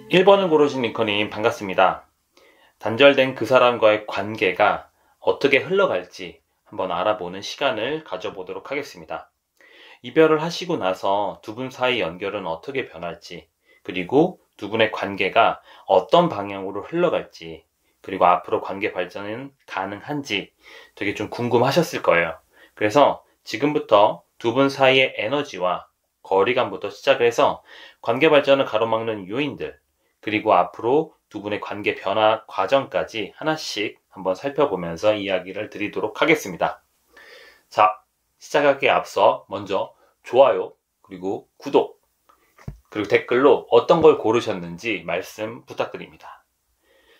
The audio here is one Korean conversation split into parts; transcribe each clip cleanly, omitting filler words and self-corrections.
1번을 고르신 링컨님 반갑습니다. 단절된 그 사람과의 관계가 어떻게 흘러갈지 한번 알아보는 시간을 가져보도록 하겠습니다. 이별을 하시고 나서 두 분 사이 연결은 어떻게 변할지, 그리고 두 분의 관계가 어떤 방향으로 흘러갈지, 그리고 앞으로 관계 발전은 가능한지 되게 좀 궁금하셨을 거예요. 그래서 지금부터 두 분 사이의 에너지와 거리감부터 시작을 해서 관계 발전을 가로막는 요인들, 그리고 앞으로 두 분의 관계 변화 과정까지 하나씩 한번 살펴보면서 이야기를 드리도록 하겠습니다. 자, 시작하기에 앞서 먼저 좋아요, 그리고 구독, 그리고 댓글로 어떤 걸 고르셨는지 말씀 부탁드립니다.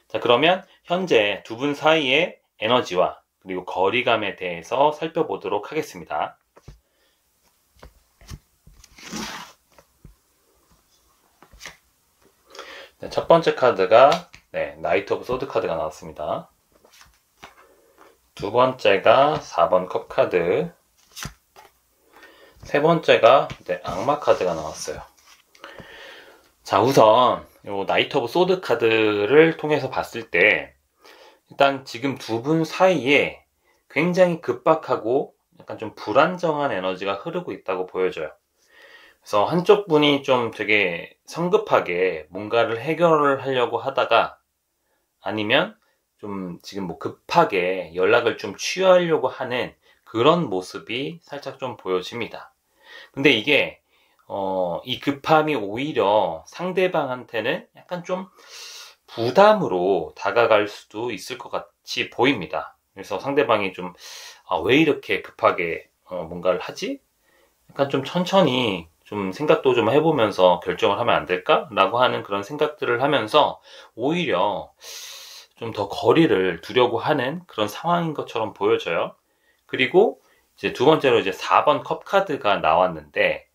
자, 그러면 현재 두 분 사이의 에너지와 그리고 거리감에 대해서 살펴보도록 하겠습니다. 네, 첫 번째 카드가 나이트 오브 소드 카드가 나왔습니다. 두 번째가 4번 컵 카드, 세 번째가 악마 카드가 나왔어요. 자, 우선 요 나이트 오브 소드 카드를 통해서 봤을 때 일단 지금 두 분 사이에 굉장히 급박하고 약간 좀 불안정한 에너지가 흐르고 있다고 보여져요. 그래서 한쪽 분이 좀 되게 성급하게 뭔가를 해결을 하려고 하다가, 아니면 좀 지금 뭐 급하게 연락을 좀 취하려고 하는 그런 모습이 살짝 좀 보여집니다. 근데 이게 이 급함이 오히려 상대방한테는 약간 좀 부담으로 다가갈 수도 있을 것 같이 보입니다. 그래서 상대방이 좀 왜 이렇게 급하게 뭔가를 하지? 약간 좀 천천히 좀 생각도 좀 해보면서 결정을 하면 안 될까? 라고 하는 그런 생각들을 하면서 오히려 좀 더 거리를 두려고 하는 그런 상황인 것처럼 보여져요. 그리고 이제 두 번째로 이제 4번 컵 카드가 나왔는데,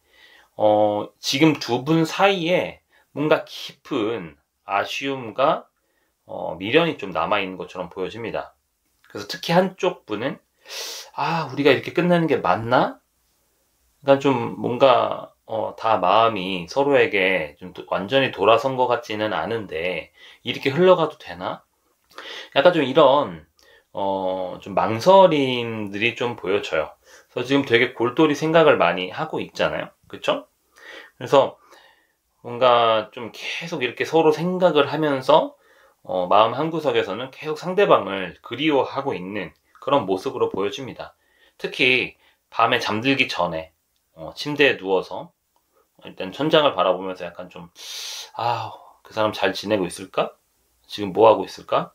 지금 두 분 사이에 뭔가 깊은 아쉬움과 미련이 좀 남아있는 것처럼 보여집니다. 그래서 특히 한쪽 분은 우리가 이렇게 끝내는 게 맞나? 그러니까 좀 뭔가 다 마음이 서로에게 좀 완전히 돌아선 것 같지는 않은데 이렇게 흘러가도 되나? 약간 좀 이런 좀 망설임들이 좀 보여져요. 그래서 지금 되게 골똘히 생각을 많이 하고 있잖아요. 그쵸? 그래서 뭔가 좀 계속 이렇게 서로 생각을 하면서 마음 한구석에서는 계속 상대방을 그리워하고 있는 그런 모습으로 보여집니다. 특히 밤에 잠들기 전에 침대에 누워서 일단 천장을 바라보면서 약간 좀 그 사람 잘 지내고 있을까? 지금 뭐 하고 있을까?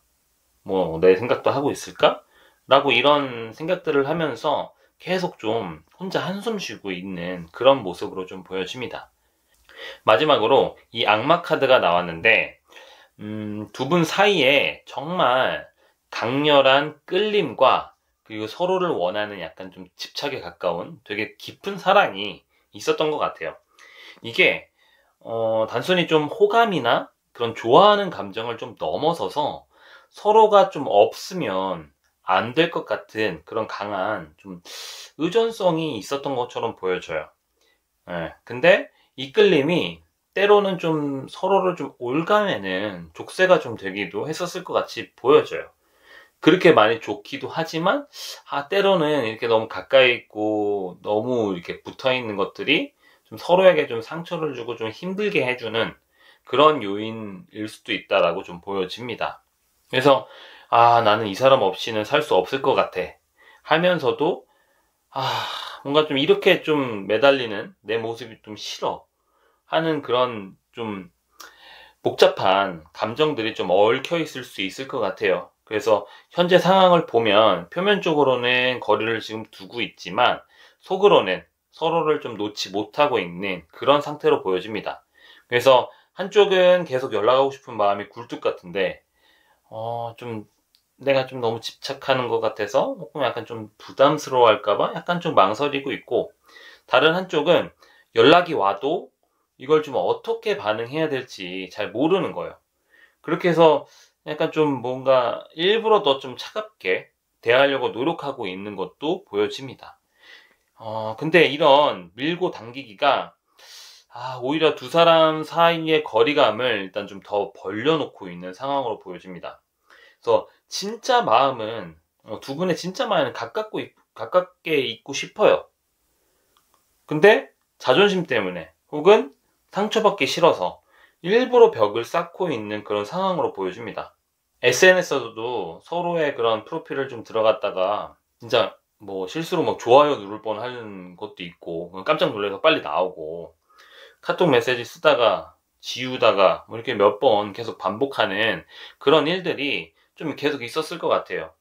뭐 내 생각도 하고 있을까? 라고 이런 생각들을 하면서 계속 좀 혼자 한숨 쉬고 있는 그런 모습으로 좀 보여집니다. 마지막으로 이 악마 카드가 나왔는데, 두 분 사이에 정말 강렬한 끌림과 그리고 서로를 원하는 약간 좀 집착에 가까운 되게 깊은 사랑이 있었던 것 같아요. 이게 단순히 좀 호감이나 그런 좋아하는 감정을 좀 넘어서서 서로가 좀 없으면 안 될 것 같은 그런 강한 좀 의존성이 있었던 것처럼 보여져요. 근데 이 끌림이 때로는 좀 서로를 좀 올가매는 족쇄가 좀 되기도 했었을 것 같이 보여져요. 그렇게 많이 좋기도 하지만 때로는 이렇게 너무 가까이 있고 너무 이렇게 붙어 있는 것들이 좀 서로에게 좀 상처를 주고 좀 힘들게 해주는 그런 요인일 수도 있다라고 좀 보여집니다. 그래서 나는 이 사람 없이는 살 수 없을 것 같아 하면서도 뭔가 좀 이렇게 좀 매달리는 내 모습이 좀 싫어 하는 그런 좀 복잡한 감정들이 좀 얽혀 있을 수 있을 것 같아요. 그래서 현재 상황을 보면 표면적으로는 거리를 지금 두고 있지만 속으로는 서로를 좀 놓지 못하고 있는 그런 상태로 보여집니다. 그래서 한쪽은 계속 연락하고 싶은 마음이 굴뚝 같은데 좀 내가 좀 너무 집착하는 것 같아서 조금 약간 좀 부담스러워 할까봐 약간 좀 망설이고 있고, 다른 한쪽은 연락이 와도 이걸 좀 어떻게 반응해야 될지 잘 모르는 거예요. 그렇게 해서 약간 좀 뭔가 일부러 더 좀 차갑게 대하려고 노력하고 있는 것도 보여집니다. 근데 이런 밀고 당기기가 오히려 두 사람 사이의 거리감을 일단 좀 더 벌려놓고 있는 상황으로 보여집니다. 그래서 진짜 마음은, 두 분의 진짜 마음은 가깝게 있고 싶어요. 근데 자존심 때문에 혹은 상처받기 싫어서 일부러 벽을 쌓고 있는 그런 상황으로 보여집니다. SNS에서도 서로의 그런 프로필을 좀 들어갔다가 진짜 뭐 실수로 막 좋아요 누를 뻔 하는 것도 있고, 깜짝 놀라서 빨리 나오고, 카톡 메시지 쓰다가 지우다가 뭐 이렇게 몇 번 계속 반복하는 그런 일들이 좀 계속 있었을 것 같아요.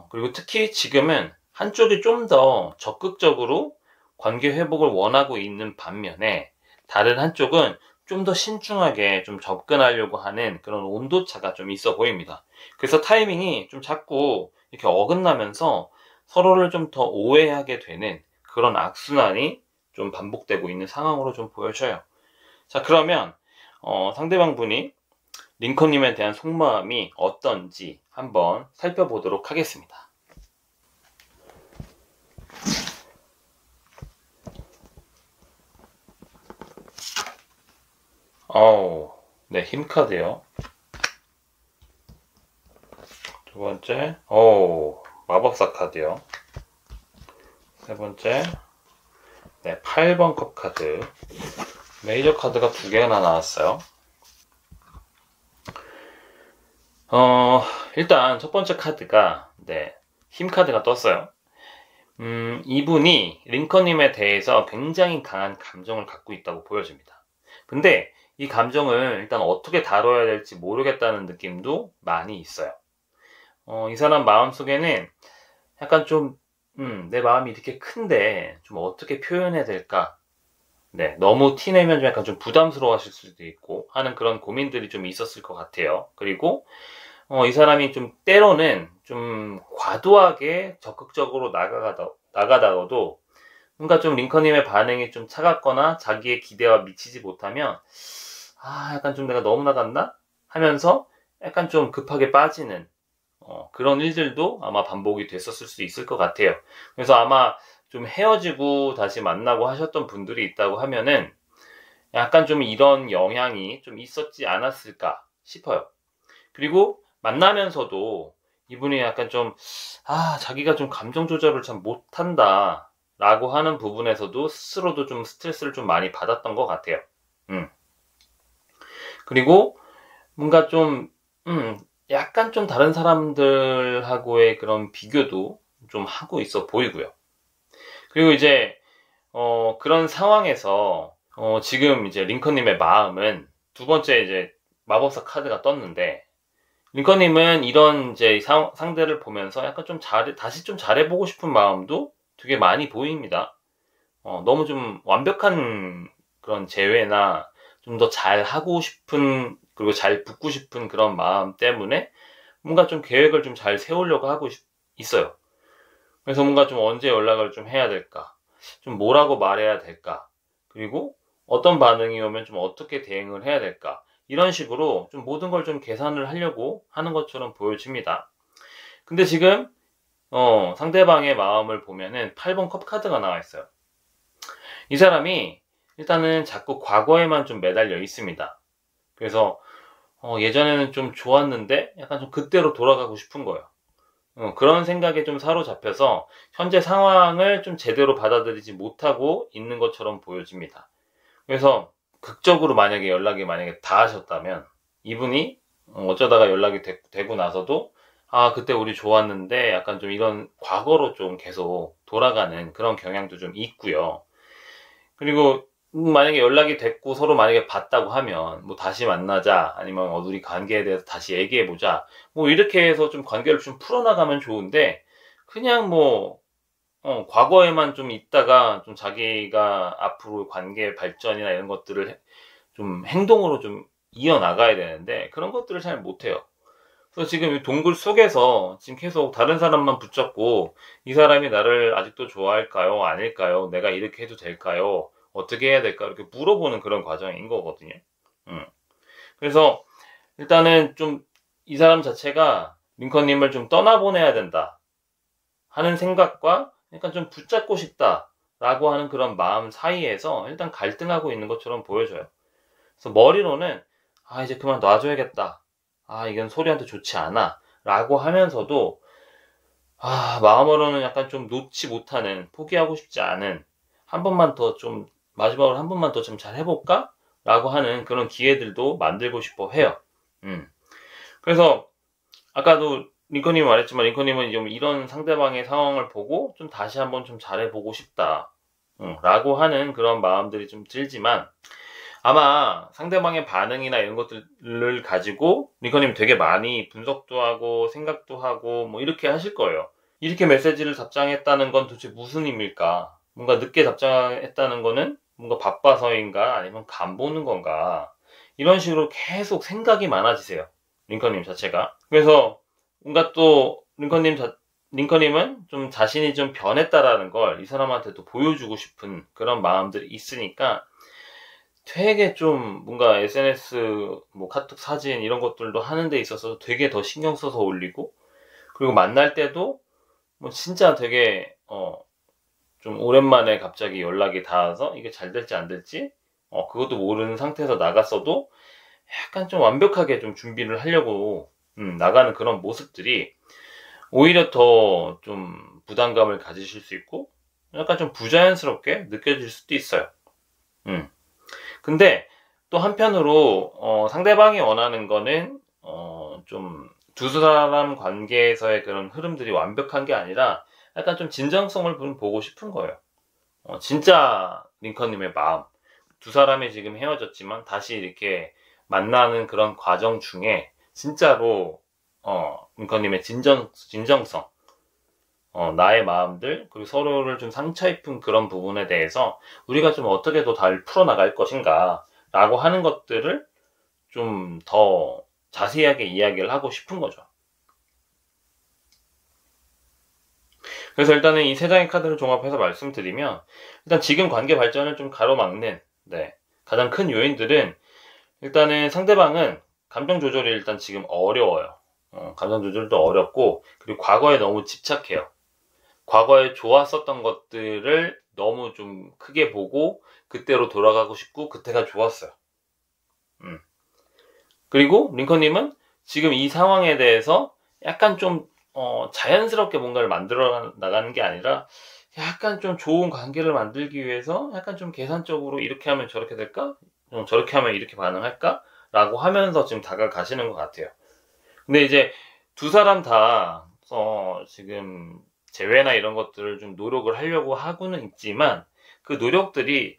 그리고 특히 지금은 한쪽이 좀 더 적극적으로 관계 회복을 원하고 있는 반면에, 다른 한쪽은 좀 더 신중하게 좀 접근하려고 하는 그런 온도차가 좀 있어 보입니다. 그래서 타이밍이 좀 자꾸 이렇게 어긋나면서 서로를 좀 더 오해하게 되는 그런 악순환이 좀 반복되고 있는 상황으로 좀 보여져요. 자, 그러면 상대방 분이 링컨님에 대한 속마음이 어떤지 한번 살펴보도록 하겠습니다. 네, 힘카드요. 두 번째, 마법사 카드요. 세 번째, 네, 8번 컵 카드. 메이저 카드가 두 개나 나왔어요. 일단 첫 번째 카드가, 네, 힘 카드가 떴어요. 이분이 링컨님에 대해서 굉장히 강한 감정을 갖고 있다고 보여집니다. 근데 이 감정을 일단 어떻게 다뤄야 될지 모르겠다는 느낌도 많이 있어요. 이 사람 마음속에는 약간 좀, 내 마음이 이렇게 큰데 좀 어떻게 표현해야 될까? 네, 너무 티내면 좀 약간 좀 부담스러워 하실 수도 있고 하는 그런 고민들이 좀 있었을 것 같아요. 그리고 이 사람이 좀 때로는 좀 과도하게 적극적으로 나가다가도 뭔가 좀 링컨님의 반응이 좀 차갑거나 자기의 기대와 미치지 못하면, 약간 좀 내가 너무 나갔나? 하면서 약간 좀 급하게 빠지는 그런 일들도 아마 반복이 됐었을 수 있을 것 같아요. 그래서 아마 좀 헤어지고 다시 만나고 하셨던 분들이 있다고 하면은 약간 좀 이런 영향이 좀 있었지 않았을까 싶어요. 그리고 만나면서도 이분이 약간 좀, 자기가 좀 감정 조절을 참 못한다 라고 하는 부분에서도 스스로도 좀 스트레스를 좀 많이 받았던 것 같아요. 그리고 뭔가 좀, 약간 좀 다른 사람들하고의 그런 비교도 좀 하고 있어 보이고요. 그리고 이제, 그런 상황에서, 지금 이제 링컨님의 마음은 두 번째 이제 마법사 카드가 떴는데, 링컨님은 이런 이제 상대를 보면서 약간 좀 다시 좀 잘해보고 싶은 마음도 되게 많이 보입니다. 너무 좀 완벽한 그런 재회나 좀 더 잘하고 싶은, 그리고 잘 붙고 싶은 그런 마음 때문에 뭔가 좀 계획을 좀 잘 세우려고 하고 있어요. 그래서 뭔가 좀 언제 연락을 좀 해야 될까? 좀 뭐라고 말해야 될까? 그리고 어떤 반응이 오면 좀 어떻게 대응을 해야 될까? 이런 식으로 좀 모든 걸 좀 계산을 하려고 하는 것처럼 보여집니다. 근데 지금 상대방의 마음을 보면은 8번 컵 카드가 나와 있어요. 이 사람이 일단은 자꾸 과거에만 좀 매달려 있습니다. 그래서 예전에는 좀 좋았는데 약간 좀 그때로 돌아가고 싶은 거예요. 그런 생각에 좀 사로잡혀서 현재 상황을 좀 제대로 받아들이지 못하고 있는 것처럼 보여집니다. 그래서 극적으로 만약에 연락이 만약에 닿으셨다면 이분이 어쩌다가 연락이 되고 나서도 그때 우리 좋았는데 약간 좀 이런 과거로 좀 계속 돌아가는 그런 경향도 좀 있고요. 그리고 만약에 연락이 됐고 서로 만약에 봤다고 하면 뭐 다시 만나자, 아니면 우리 관계에 대해서 다시 얘기해보자, 뭐 이렇게 해서 좀 관계를 좀 풀어나가면 좋은데, 그냥 뭐 과거에만 좀 있다가 좀 자기가 앞으로 관계 발전이나 이런 것들을 좀 행동으로 좀 이어나가야 되는데 그런 것들을 잘 못해요. 그래서 지금 이 동굴 속에서 지금 계속 다른 사람만 붙잡고, 이 사람이 나를 아직도 좋아할까요? 아닐까요? 내가 이렇게 해도 될까요? 어떻게 해야 될까? 이렇게 물어보는 그런 과정인 거거든요. 그래서 일단은 좀 이 사람 자체가 링컨님을 좀 떠나보내야 된다 하는 생각과 약간 좀 붙잡고 싶다 라고 하는 그런 마음 사이에서 일단 갈등하고 있는 것처럼 보여져요. 그래서 머리로는 이제 그만 놔줘야겠다. 이건 소리한테 좋지 않아. 라고 하면서도 마음으로는 약간 좀 놓지 못하는, 포기하고 싶지 않은, 한 번만 더 좀, 마지막으로 한 번만 더 좀 잘 해볼까? 라고 하는 그런 기회들도 만들고 싶어 해요. 그래서 아까도 링컨님이 말했지만, 링컨님은 좀 이런 상대방의 상황을 보고 좀 다시 한번 좀 잘해보고 싶다. 라고 하는 그런 마음들이 좀 들지만, 아마 상대방의 반응이나 이런 것들을 가지고 링컨님 되게 많이 분석도 하고 생각도 하고 뭐 이렇게 하실 거예요. 이렇게 메시지를 답장했다는 건 도대체 무슨 의미일까? 뭔가 늦게 답장했다는 거는 뭔가 바빠서인가? 아니면 간 보는 건가? 이런 식으로 계속 생각이 많아지세요. 링컨님 자체가. 그래서 뭔가 또 링컨님은 좀 자신이 좀 변했다라는 걸 이 사람한테도 보여주고 싶은 그런 마음들이 있으니까 되게 좀 뭔가 SNS 뭐 카톡 사진 이런 것들도 하는 데 있어서 되게 더 신경 써서 올리고, 그리고 만날 때도 뭐 진짜 되게 좀 오랜만에 갑자기 연락이 닿아서 이게 잘 될지 안 될지 그것도 모르는 상태에서 나갔어도 약간 좀 완벽하게 좀 준비를 하려고 나가는 그런 모습들이 오히려 더 좀 부담감을 가지실 수 있고 약간 좀 부자연스럽게 느껴질 수도 있어요. 근데 또 한편으로 상대방이 원하는 거는 좀 두 사람 관계에서의 그런 흐름들이 완벽한 게 아니라 약간 좀 진정성을 보고 싶은 거예요. 진짜 링컨님의 마음, 두 사람이 지금 헤어졌지만 다시 이렇게 만나는 그런 과정 중에 진짜로 링컨님의 진정성, 나의 마음들, 그리고 서로를 좀 상처 입은 그런 부분에 대해서 우리가 좀 어떻게 더 잘 풀어나갈 것인가 라고 하는 것들을 좀 더 자세하게 이야기를 하고 싶은 거죠. 그래서 일단은 이 세 장의 카드를 종합해서 말씀드리면, 일단 지금 관계 발전을 좀 가로막는 가장 큰 요인들은, 일단은 상대방은 감정 조절이 일단 지금 어려워요. 감정 조절도 어렵고, 그리고 과거에 너무 집착해요. 과거에 좋았었던 것들을 너무 좀 크게 보고 그때로 돌아가고 싶고 그때가 좋았어요. 그리고 링컨님은 지금 이 상황에 대해서 약간 좀 자연스럽게 뭔가를 만들어 나가는 게 아니라 약간 좀 좋은 관계를 만들기 위해서 약간 좀 계산적으로 이렇게 하면 저렇게 될까? 저렇게 하면 이렇게 반응할까? 라고 하면서 지금 다가가시는 것 같아요. 근데 이제 두 사람 다 지금 재회나 이런 것들을 좀 노력을 하려고 하고는 있지만 그 노력들이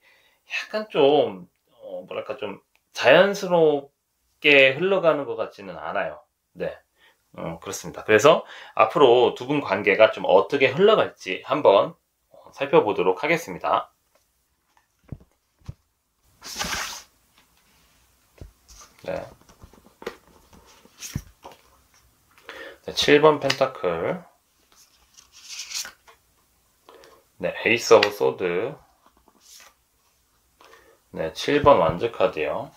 약간 좀 뭐랄까 좀 자연스럽게 흘러가는 것 같지는 않아요. 네, 그렇습니다. 그래서 앞으로 두 분 관계가 좀 어떻게 흘러갈지 한번 살펴보도록 하겠습니다. 네. 7번 펜타클, 에이스 오브 소드, 7번 완즈 카드요.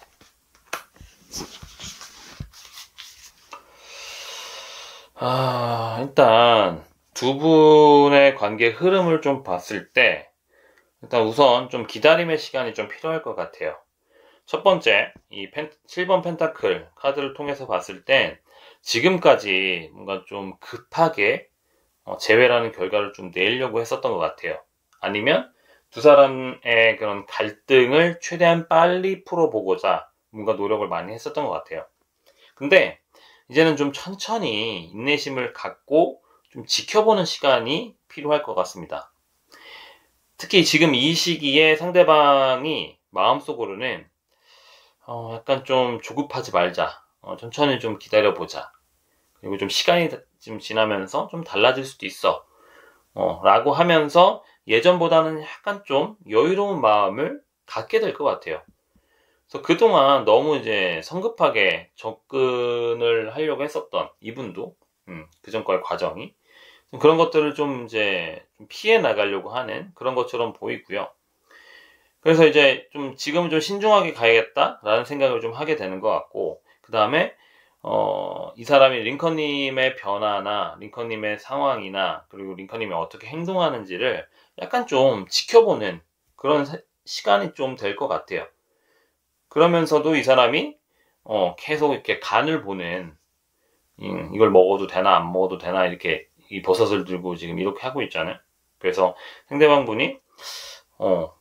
일단 두 분의 관계 흐름을 좀 봤을 때 일단 우선 좀 기다림의 시간이 좀 필요할 것 같아요. 첫 번째, 이 7번 펜타클 카드를 통해서 봤을 땐 지금까지 뭔가 좀 급하게 재회라는 결과를 좀 내려고 했었던 것 같아요. 아니면 두 사람의 그런 갈등을 최대한 빨리 풀어보고자 뭔가 노력을 많이 했었던 것 같아요. 근데 이제는 좀 천천히 인내심을 갖고 좀 지켜보는 시간이 필요할 것 같습니다. 특히 지금 이 시기에 상대방이 마음속으로는 약간 좀 조급하지 말자, 천천히 좀 기다려보자, 그리고 좀 시간이 좀 지나면서 좀 달라질 수도 있어 라고 하면서 예전보다는 약간 좀 여유로운 마음을 갖게 될 것 같아요. 그래서 그동안 너무 이제 성급하게 접근을 하려고 했었던 이분도 그전과의 과정이 그런 것들을 좀 이제 좀 피해 나가려고 하는 그런 것처럼 보이고요. 그래서 이제 좀 지금은 좀 신중하게 가야겠다라는 생각을 좀 하게 되는 것 같고, 그 다음에 이 사람이 링컨님의 변화나 링컨님의 상황이나 그리고 링컨님이 어떻게 행동하는지를 약간 좀 지켜보는 그런 시간이 좀 될 것 같아요. 그러면서도 이 사람이 계속 이렇게 간을 보는, 이걸 먹어도 되나 안 먹어도 되나 이렇게 이 버섯을 들고 지금 이렇게 하고 있잖아요. 그래서 상대방 분이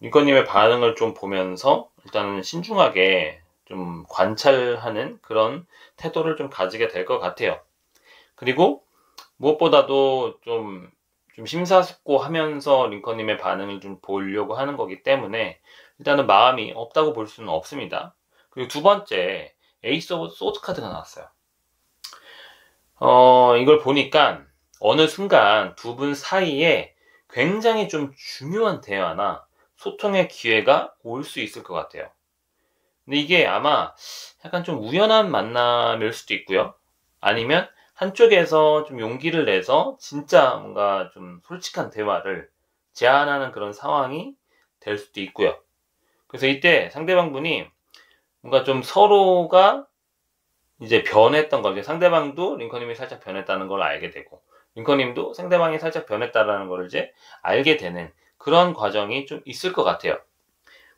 링컨님의 반응을 좀 보면서 일단은 신중하게 좀 관찰하는 그런 태도를 좀 가지게 될 것 같아요. 그리고 무엇보다도 좀 심사숙고하면서 링컨님의 반응을 좀 보려고 하는 거기 때문에 일단은 마음이 없다고 볼 수는 없습니다. 그리고 두 번째, 에이스 오브 소드 카드가 나왔어요. 이걸 보니까 어느 순간 두 분 사이에 굉장히 좀 중요한 대화나 소통의 기회가 올 수 있을 것 같아요. 근데 이게 아마 약간 좀 우연한 만남일 수도 있고요. 아니면 한쪽에서 좀 용기를 내서 진짜 뭔가 좀 솔직한 대화를 제안하는 그런 상황이 될 수도 있고요. 그래서 이때 상대방 분이 뭔가 좀 서로가 이제 변했던 거, 상대방도 링컨님이 살짝 변했다는 걸 알게 되고, 링컨님도 상대방이 살짝 변했다는 걸 이제 알게 되는 그런 과정이 좀 있을 것 같아요.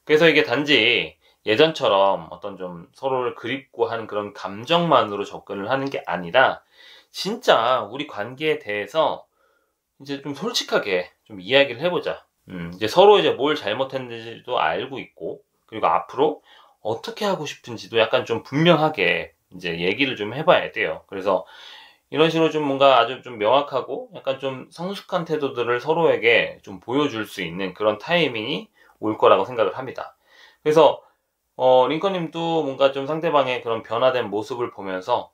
그래서 이게 단지 예전처럼 어떤 좀 서로를 그립고 하는 그런 감정만으로 접근을 하는 게 아니라, 진짜 우리 관계에 대해서 이제 좀 솔직하게 좀 이야기를 해보자. 이제 서로 이제 뭘 잘못했는지도 알고 있고, 그리고 앞으로 어떻게 하고 싶은지도 약간 좀 분명하게 이제 얘기를 좀 해봐야 돼요. 그래서 이런 식으로 좀 뭔가 아주 좀 명확하고 약간 좀 성숙한 태도들을 서로에게 좀 보여줄 수 있는 그런 타이밍이 올 거라고 생각을 합니다. 그래서 링컨님도 뭔가 좀 상대방의 그런 변화된 모습을 보면서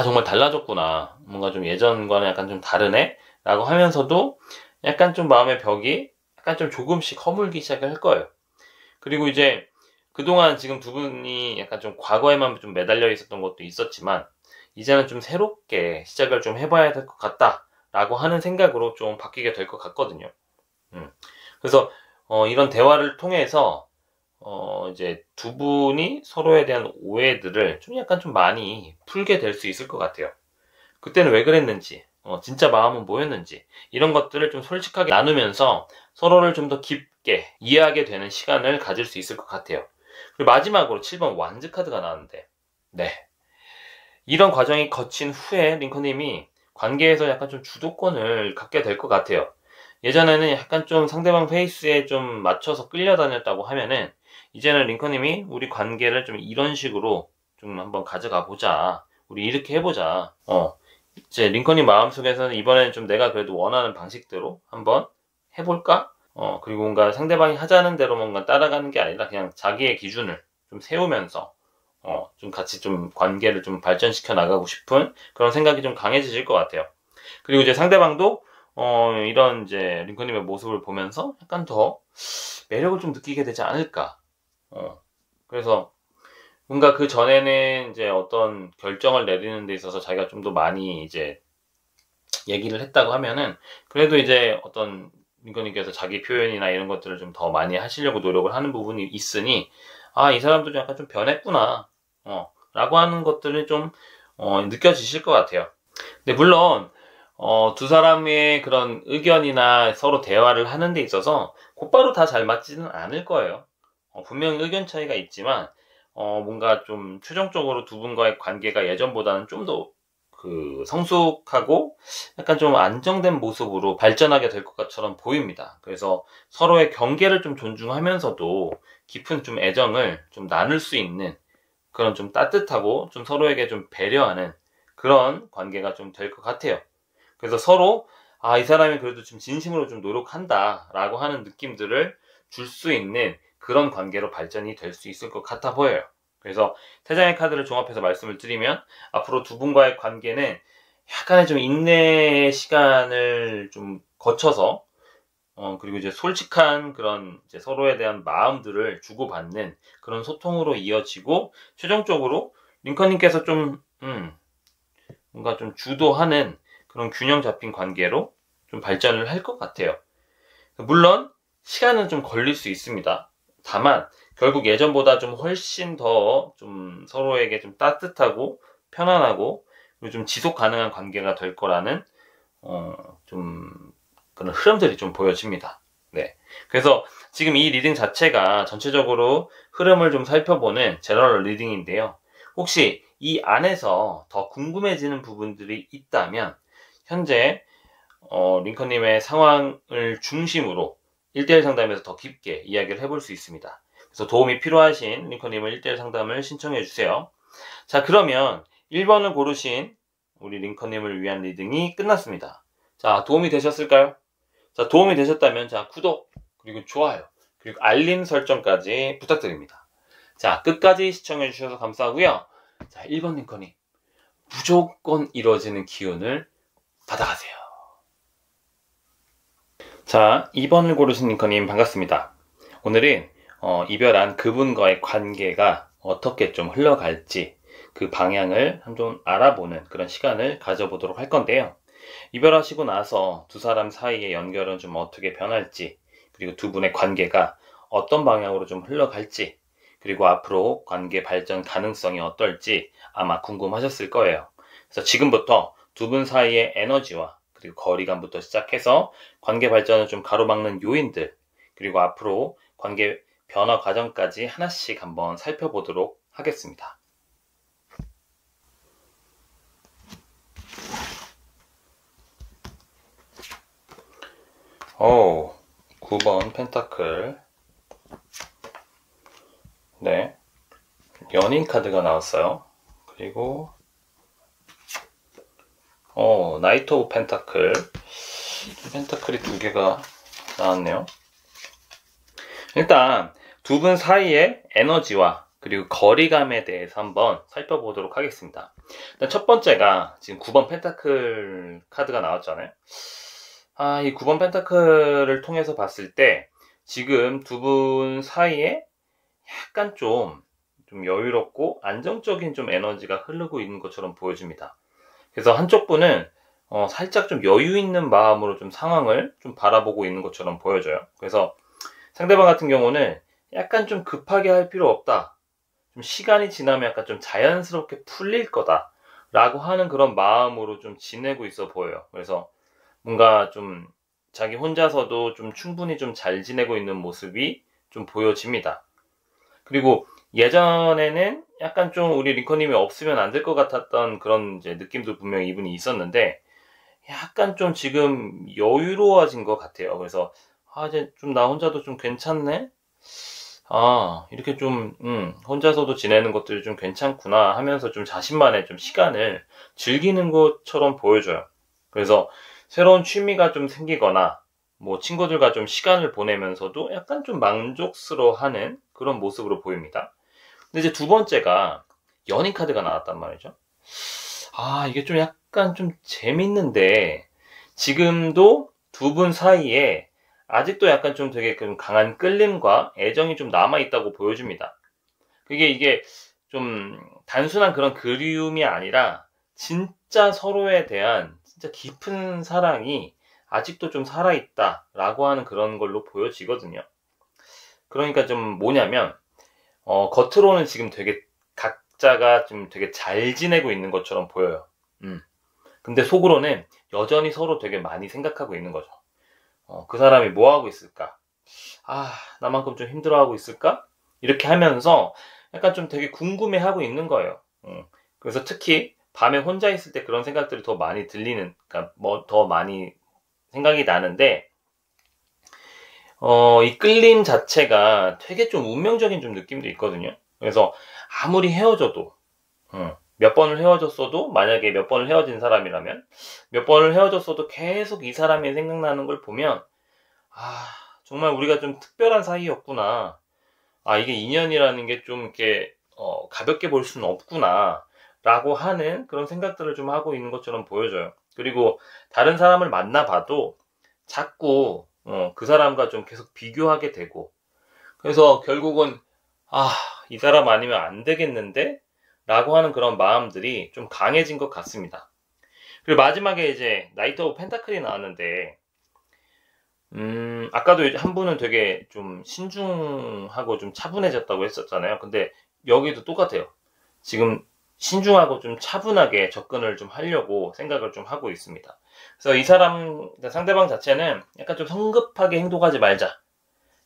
정말 달라졌구나, 뭔가 좀 예전과는 약간 좀 다르네 라고 하면서도 약간 좀 마음의 벽이 약간 좀 조금씩 허물기 시작할 거예요. 그리고 이제 그동안 지금 두 분이 약간 좀 과거에만 좀 매달려 있었던 것도 있었지만, 이제는 좀 새롭게 시작을 좀 해봐야 될 것 같다 라고 하는 생각으로 좀 바뀌게 될 것 같거든요. 그래서 이런 대화를 통해서 이제 두 분이 서로에 대한 오해들을 좀 약간 좀 많이 풀게 될 수 있을 것 같아요. 그때는 왜 그랬는지, 진짜 마음은 뭐였는지, 이런 것들을 좀 솔직하게 나누면서 서로를 좀 더 깊게 이해하게 되는 시간을 가질 수 있을 것 같아요. 그리고 마지막으로 7번 완즈 카드가 나왔는데, 네, 이런 과정이 거친 후에 링컨님이 관계에서 약간 좀 주도권을 갖게 될 것 같아요. 예전에는 약간 좀 상대방 페이스에 좀 맞춰서 끌려다녔다고 하면은, 이제는 링컨님이 우리 관계를 좀 이런 식으로 좀 한번 가져가 보자, 우리 이렇게 해보자, 이제 링컨님 마음속에서는 이번에는 좀 내가 그래도 원하는 방식대로 한번 해볼까? 그리고 뭔가 상대방이 하자는 대로 뭔가 따라가는 게 아니라 그냥 자기의 기준을 좀 세우면서 좀 같이 좀 관계를 좀 발전시켜 나가고 싶은 그런 생각이 좀 강해지실 것 같아요. 그리고 이제 상대방도 이런 이제 링컨님의 모습을 보면서 약간 더 매력을 좀 느끼게 되지 않을까. 그래서 뭔가 그 전에는 이제 어떤 결정을 내리는 데 있어서 자기가 좀 더 많이 이제 얘기를 했다고 하면은, 그래도 이제 어떤 링컨님께서 자기 표현이나 이런 것들을 좀 더 많이 하시려고 노력을 하는 부분이 있으니, 이 사람도 약간 좀 변했구나, 라고 하는 것들을 좀 느껴지실 것 같아요. 근데 물론 두 사람의 그런 의견이나 서로 대화를 하는 데 있어서 곧바로 다 잘 맞지는 않을 거예요. 분명히 의견 차이가 있지만 뭔가 좀 최종적으로 두 분과의 관계가 예전보다는 좀 더 그 성숙하고 약간 좀 안정된 모습으로 발전하게 될 것처럼 보입니다. 그래서 서로의 경계를 좀 존중하면서도 깊은 좀 애정을 좀 나눌 수 있는 그런 좀 따뜻하고 좀 서로에게 좀 배려하는 그런 관계가 좀 될 것 같아요. 그래서 서로 이 사람이 그래도 좀 진심으로 좀 노력한다 라고 하는 느낌들을 줄 수 있는 그런 관계로 발전이 될 수 있을 것 같아 보여요. 그래서 세 장의 카드를 종합해서 말씀을 드리면, 앞으로 두 분과의 관계는 약간의 좀 인내의 시간을 좀 거쳐서 그리고 이제 솔직한 그런 이제 서로에 대한 마음들을 주고받는 그런 소통으로 이어지고, 최종적으로 링컨님께서 좀 뭔가 좀 주도하는 그런 균형 잡힌 관계로 좀 발전을 할 것 같아요. 물론 시간은 좀 걸릴 수 있습니다. 다만 결국 예전보다 좀 훨씬 더 좀 서로에게 좀 따뜻하고 편안하고 그리고 좀 지속 가능한 관계가 될 거라는 좀 그런 흐름들이 좀 보여집니다. 네. 그래서 지금 이 리딩 자체가 전체적으로 흐름을 좀 살펴보는 제너럴 리딩인데요. 혹시 이 안에서 더 궁금해지는 부분들이 있다면 현재 링컨님의 상황을 중심으로 1대1 상담에서 더 깊게 이야기를 해볼 수 있습니다. 그래서 도움이 필요하신 링컨님은 1대1 상담을 신청해 주세요. 자, 그러면 1번을 고르신 우리 링컨님을 위한 리딩이 끝났습니다. 자, 도움이 되셨을까요? 자, 도움이 되셨다면 자, 구독, 그리고 좋아요, 그리고 알림 설정까지 부탁드립니다. 자, 끝까지 시청해 주셔서 감사하고요. 자, 1번 링컨님, 무조건 이루어지는 기운을 받아가세요. 자, 2번을 고르신 링컨님 반갑습니다. 오늘은 이별한 그분과의 관계가 어떻게 좀 흘러갈지 그 방향을 한번 알아보는 그런 시간을 가져보도록 할 건데요. 이별하시고 나서 두 사람 사이의 연결은 좀 어떻게 변할지, 그리고 두 분의 관계가 어떤 방향으로 좀 흘러갈지, 그리고 앞으로 관계 발전 가능성이 어떨지 아마 궁금하셨을 거예요. 그래서 지금부터 두 분 사이의 에너지와 그리고 거리감부터 시작해서 관계 발전을 좀 가로막는 요인들, 그리고 앞으로 관계 변화 과정까지 하나씩 한번 살펴보도록 하겠습니다. 오, 9번 펜타클. 네, 연인 카드가 나왔어요. 그리고 나이트 오브 펜타클. 펜타클이 두 개가 나왔네요. 일단 두 분 사이의 에너지와 그리고 거리감에 대해서 한번 살펴보도록 하겠습니다. 일단 첫 번째가 지금 9번 펜타클 카드가 나왔잖아요. 이 9번 펜타클을 통해서 봤을 때 지금 두 분 사이에 약간 좀 여유롭고 안정적인 좀 에너지가 흐르고 있는 것처럼 보여집니다. 그래서 한쪽 분은 살짝 좀 여유 있는 마음으로 좀 상황을 좀 바라보고 있는 것처럼 보여져요. 그래서 상대방 같은 경우는 약간 좀 급하게 할 필요 없다, 좀 시간이 지나면 약간 좀 자연스럽게 풀릴 거다 라고 하는 그런 마음으로 좀 지내고 있어 보여요. 그래서 뭔가 좀 자기 혼자서도 좀 충분히 좀 잘 지내고 있는 모습이 좀 보여집니다. 그리고 예전에는 약간 좀 우리 링컨님이 없으면 안 될 것 같았던 그런 이제 느낌도 분명히 이분이 있었는데 약간 좀 지금 여유로워진 것 같아요. 그래서 이제 좀 나 혼자도 좀 괜찮네? 이렇게 좀 혼자서도 지내는 것들이 좀 괜찮구나 하면서 좀 자신만의 좀 시간을 즐기는 것처럼 보여줘요. 그래서 새로운 취미가 좀 생기거나 뭐 친구들과 좀 시간을 보내면서도 약간 좀 만족스러워하는 그런 모습으로 보입니다. 근데 이제 두 번째가 연인 카드가 나왔단 말이죠. 이게 좀 약간 좀 재밌는데 지금도 두 분 사이에 아직도 약간 좀 되게 좀 강한 끌림과 애정이 좀 남아있다고 보여줍니다. 이게 좀 단순한 그런 그리움이 아니라 진짜 서로에 대한 진짜 깊은 사랑이 아직도 좀 살아있다라고 하는 그런 걸로 보여지거든요. 그러니까 좀 뭐냐면 겉으로는 지금 되게 각자가 좀 되게 잘 지내고 있는 것처럼 보여요. 근데 속으로는 여전히 서로 되게 많이 생각하고 있는 거죠. 그 사람이 뭐 하고 있을까? 나만큼 좀 힘들어하고 있을까? 이렇게 하면서 약간 좀 되게 궁금해하고 있는 거예요. 그래서 특히 밤에 혼자 있을 때 그런 생각들이 더 많이 들리는, 그러니까 뭐 더 많이 생각이 나는데, 이 끌림 자체가 되게 좀 운명적인 좀 느낌도 있거든요. 그래서 아무리 헤어져도, 몇 번을 헤어졌어도, 만약에 몇 번을 헤어진 사람이라면, 몇 번을 헤어졌어도 계속 이 사람이 생각나는 걸 보면, 정말 우리가 좀 특별한 사이였구나. 이게 인연이라는 게 좀 이렇게, 가볍게 볼 수는 없구나. 라고 하는 그런 생각들을 좀 하고 있는 것처럼 보여져요. 그리고 다른 사람을 만나봐도 자꾸, 그 사람과 좀 계속 비교하게 되고, 그래서 결국은, 이 사람 아니면 안 되겠는데? 라고 하는 그런 마음들이 좀 강해진 것 같습니다. 그리고 마지막에 이제 나이트 오브 펜타클이 나왔는데, 아까도 한 분은 되게 좀 신중하고 좀 차분해졌다고 했었잖아요. 근데 여기도 똑같아요. 지금 신중하고 좀 차분하게 접근을 좀 하려고 생각을 좀 하고 있습니다. 그래서 이 사람, 상대방 자체는 약간 좀 성급하게 행동하지 말자.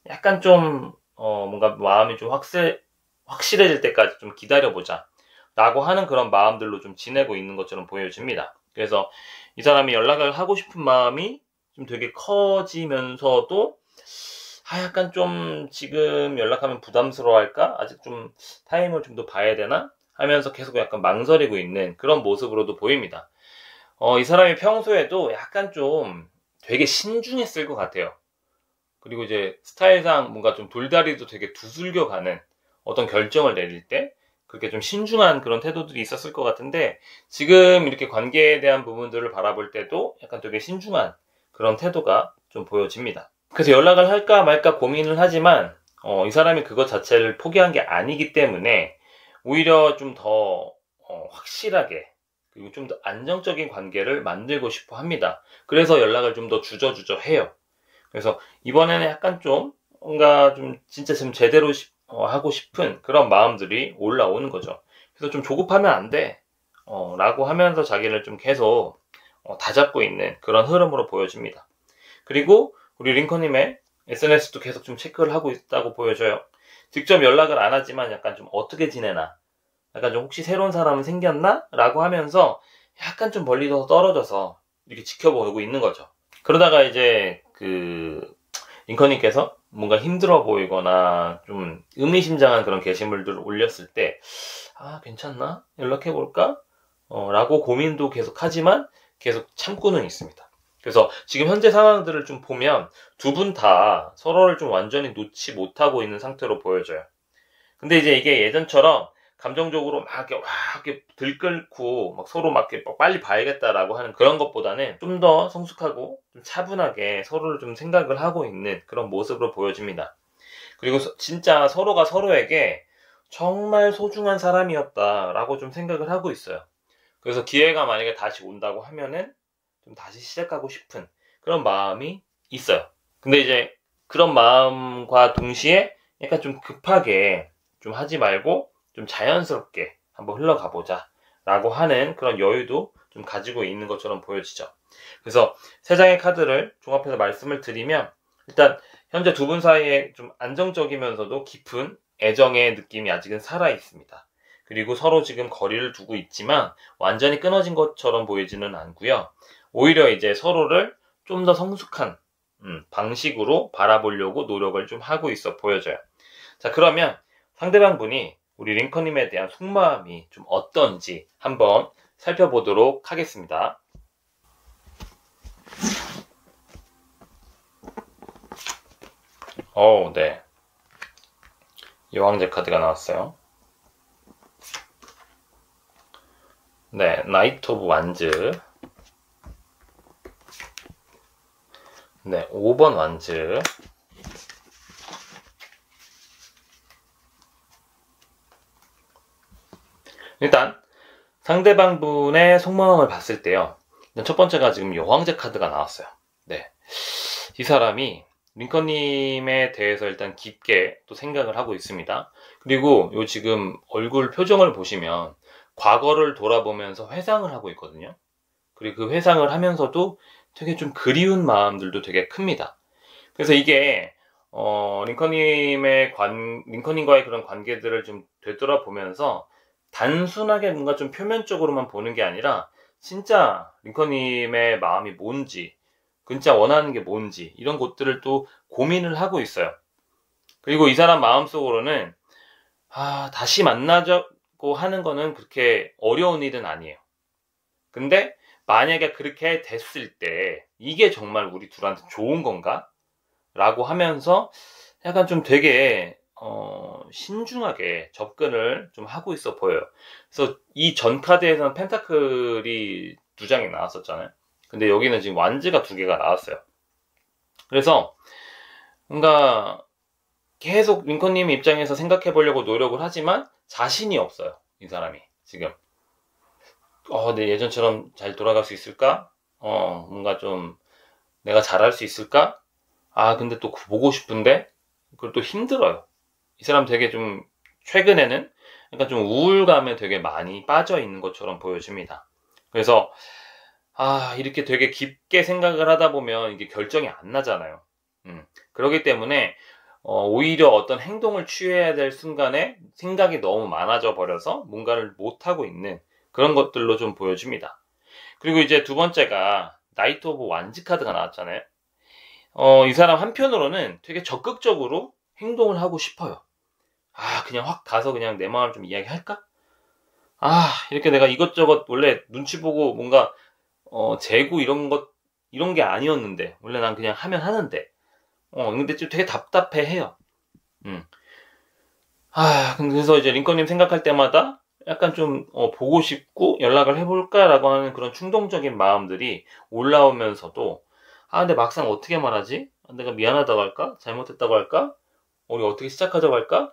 약간 좀, 뭔가 마음이 좀 확실해질 때까지 좀 기다려보자. 라고 하는 그런 마음들로 좀 지내고 있는 것처럼 보여집니다. 그래서 이 사람이 연락을 하고 싶은 마음이 좀 되게 커지면서도, 약간 좀 지금 연락하면 부담스러워할까? 아직 좀 타임을 좀 더 봐야 되나? 하면서 계속 약간 망설이고 있는 그런 모습으로도 보입니다. 이 사람이 평소에도 약간 좀 되게 신중했을 것 같아요. 그리고 이제 스타일상 뭔가 좀 돌다리도 되게 두들겨 가는 어떤 결정을 내릴 때 그렇게 좀 신중한 그런 태도들이 있었을 것 같은데 지금 이렇게 관계에 대한 부분들을 바라볼 때도 약간 되게 신중한 그런 태도가 좀 보여집니다. 그래서 연락을 할까 말까 고민을 하지만 이 사람이 그것 자체를 포기한 게 아니기 때문에 오히려 좀 더 확실하게 그리고 좀 더 안정적인 관계를 만들고 싶어 합니다. 그래서 연락을 좀 더 주저주저 해요. 그래서 이번에는 약간 좀 뭔가 좀 진짜 좀 제대로 하고 싶은 그런 마음들이 올라오는 거죠. 그래서 좀 조급하면 안 돼. 라고 하면서 자기를 좀 계속 다잡고 있는 그런 흐름으로 보여집니다. 그리고 우리 링컨님의 SNS도 계속 좀 체크를 하고 있다고 보여져요. 직접 연락을 안 하지만 약간 좀 어떻게 지내나? 약간 좀 혹시 새로운 사람은 생겼나? 라고 하면서 약간 좀 멀리서 떨어져서 이렇게 지켜보고 있는 거죠. 그러다가 이제 링컨님께서 뭔가 힘들어 보이거나 좀 의미심장한 그런 게시물들을 올렸을 때, 괜찮나? 연락해볼까? 라고 고민도 계속 하지만 계속 참고는 있습니다. 그래서 지금 현재 상황들을 좀 보면 두 분 다 서로를 좀 완전히 놓지 못하고 있는 상태로 보여져요. 근데 이제 이게 예전처럼 감정적으로 이렇게 들끓고 막 서로 막 이렇게 빨리 봐야겠다라고 하는 그런 것보다는 좀 더 성숙하고 좀 차분하게 서로를 좀 생각을 하고 있는 그런 모습으로 보여집니다. 그리고 진짜 서로가 서로에게 정말 소중한 사람이었다라고 좀 생각을 하고 있어요. 그래서 기회가 만약에 다시 온다고 하면은 좀 다시 시작하고 싶은 그런 마음이 있어요. 근데 이제 그런 마음과 동시에 약간 좀 급하게 좀 하지 말고 좀 자연스럽게 한번 흘러가 보자 라고 하는 그런 여유도 좀 가지고 있는 것처럼 보여지죠. 그래서 세 장의 카드를 종합해서 말씀을 드리면 일단 현재 두 분 사이에 좀 안정적이면서도 깊은 애정의 느낌이 아직은 살아 있습니다. 그리고 서로 지금 거리를 두고 있지만 완전히 끊어진 것처럼 보이지는 않고요. 오히려 이제 서로를 좀 더 성숙한 방식으로 바라보려고 노력을 좀 하고 있어 보여져요. 자, 그러면 상대방 분이 우리 링컨님에 대한 속마음이 좀 어떤지 한번 살펴보도록 하겠습니다. 네. 여왕제 카드가 나왔어요. 네, 나이트 오브 완즈. 네, 5번 완즈. 일단 상대방 분의 속마음을 봤을 때요. 첫 번째가 지금 여왕제 카드가 나왔어요. 네, 이 사람이 링컨님에 대해서 일단 깊게 또 생각을 하고 있습니다. 그리고 요 지금 얼굴 표정을 보시면 과거를 돌아보면서 회상을 하고 있거든요. 그리고 그 회상을 하면서도 되게 좀 그리운 마음들도 되게 큽니다. 그래서 이게 링컨님과의 그런 관계들을 좀 되돌아보면서 단순하게 뭔가 좀 표면적으로만 보는 게 아니라 진짜 링컨님의 마음이 뭔지, 진짜 원하는 게 뭔지 이런 것들을 또 고민을 하고 있어요. 그리고 이 사람 마음속으로는 다시 만나자고 하는 거는 그렇게 어려운 일은 아니에요. 근데 만약에 그렇게 됐을 때 이게 정말 우리 둘한테 좋은 건가? 라고 하면서 약간 좀 되게 신중하게 접근을 좀 하고 있어 보여요. 그래서 이 전 카드에서는 펜타클이 2장이 나왔었잖아요. 근데 여기는 지금 완즈가 2개가 나왔어요. 그래서 뭔가 계속 링컨님 입장에서 생각해 보려고 노력을 하지만 자신이 없어요. 이 사람이 지금. 내 예전처럼 잘 돌아갈 수 있을까? 뭔가 좀 내가 잘할 수 있을까? 근데 또 보고 싶은데 그걸 또 힘들어요. 이 사람 되게 좀 최근에는 약간 좀 우울감에 되게 많이 빠져 있는 것처럼 보여집니다. 그래서 이렇게 되게 깊게 생각을 하다 보면 이게 결정이 안 나잖아요. 그렇기 때문에 오히려 어떤 행동을 취해야 될 순간에 생각이 너무 많아져 버려서 뭔가를 못하고 있는 그런 것들로 좀 보여집니다. 그리고 이제 두 번째가 나이트 오브 완즈 카드가 나왔잖아요. 이 사람 한편으로는 되게 적극적으로 행동을 하고 싶어요. 그냥 확 가서 그냥 내 마음을 좀 이야기할까? 이렇게 내가 이것저것 원래 눈치 보고 뭔가 재고 이런 게 아니었는데, 원래 난 그냥 하면 하는데, 근데 좀 되게 답답해 해요. 그래서 이제 링컨님 생각할 때마다 약간 좀, 보고 싶고 연락을 해볼까라고 하는 그런 충동적인 마음들이 올라오면서도, 근데 막상 어떻게 말하지? 내가 미안하다고 할까? 잘못했다고 할까? 우리 어떻게 시작하자고 할까?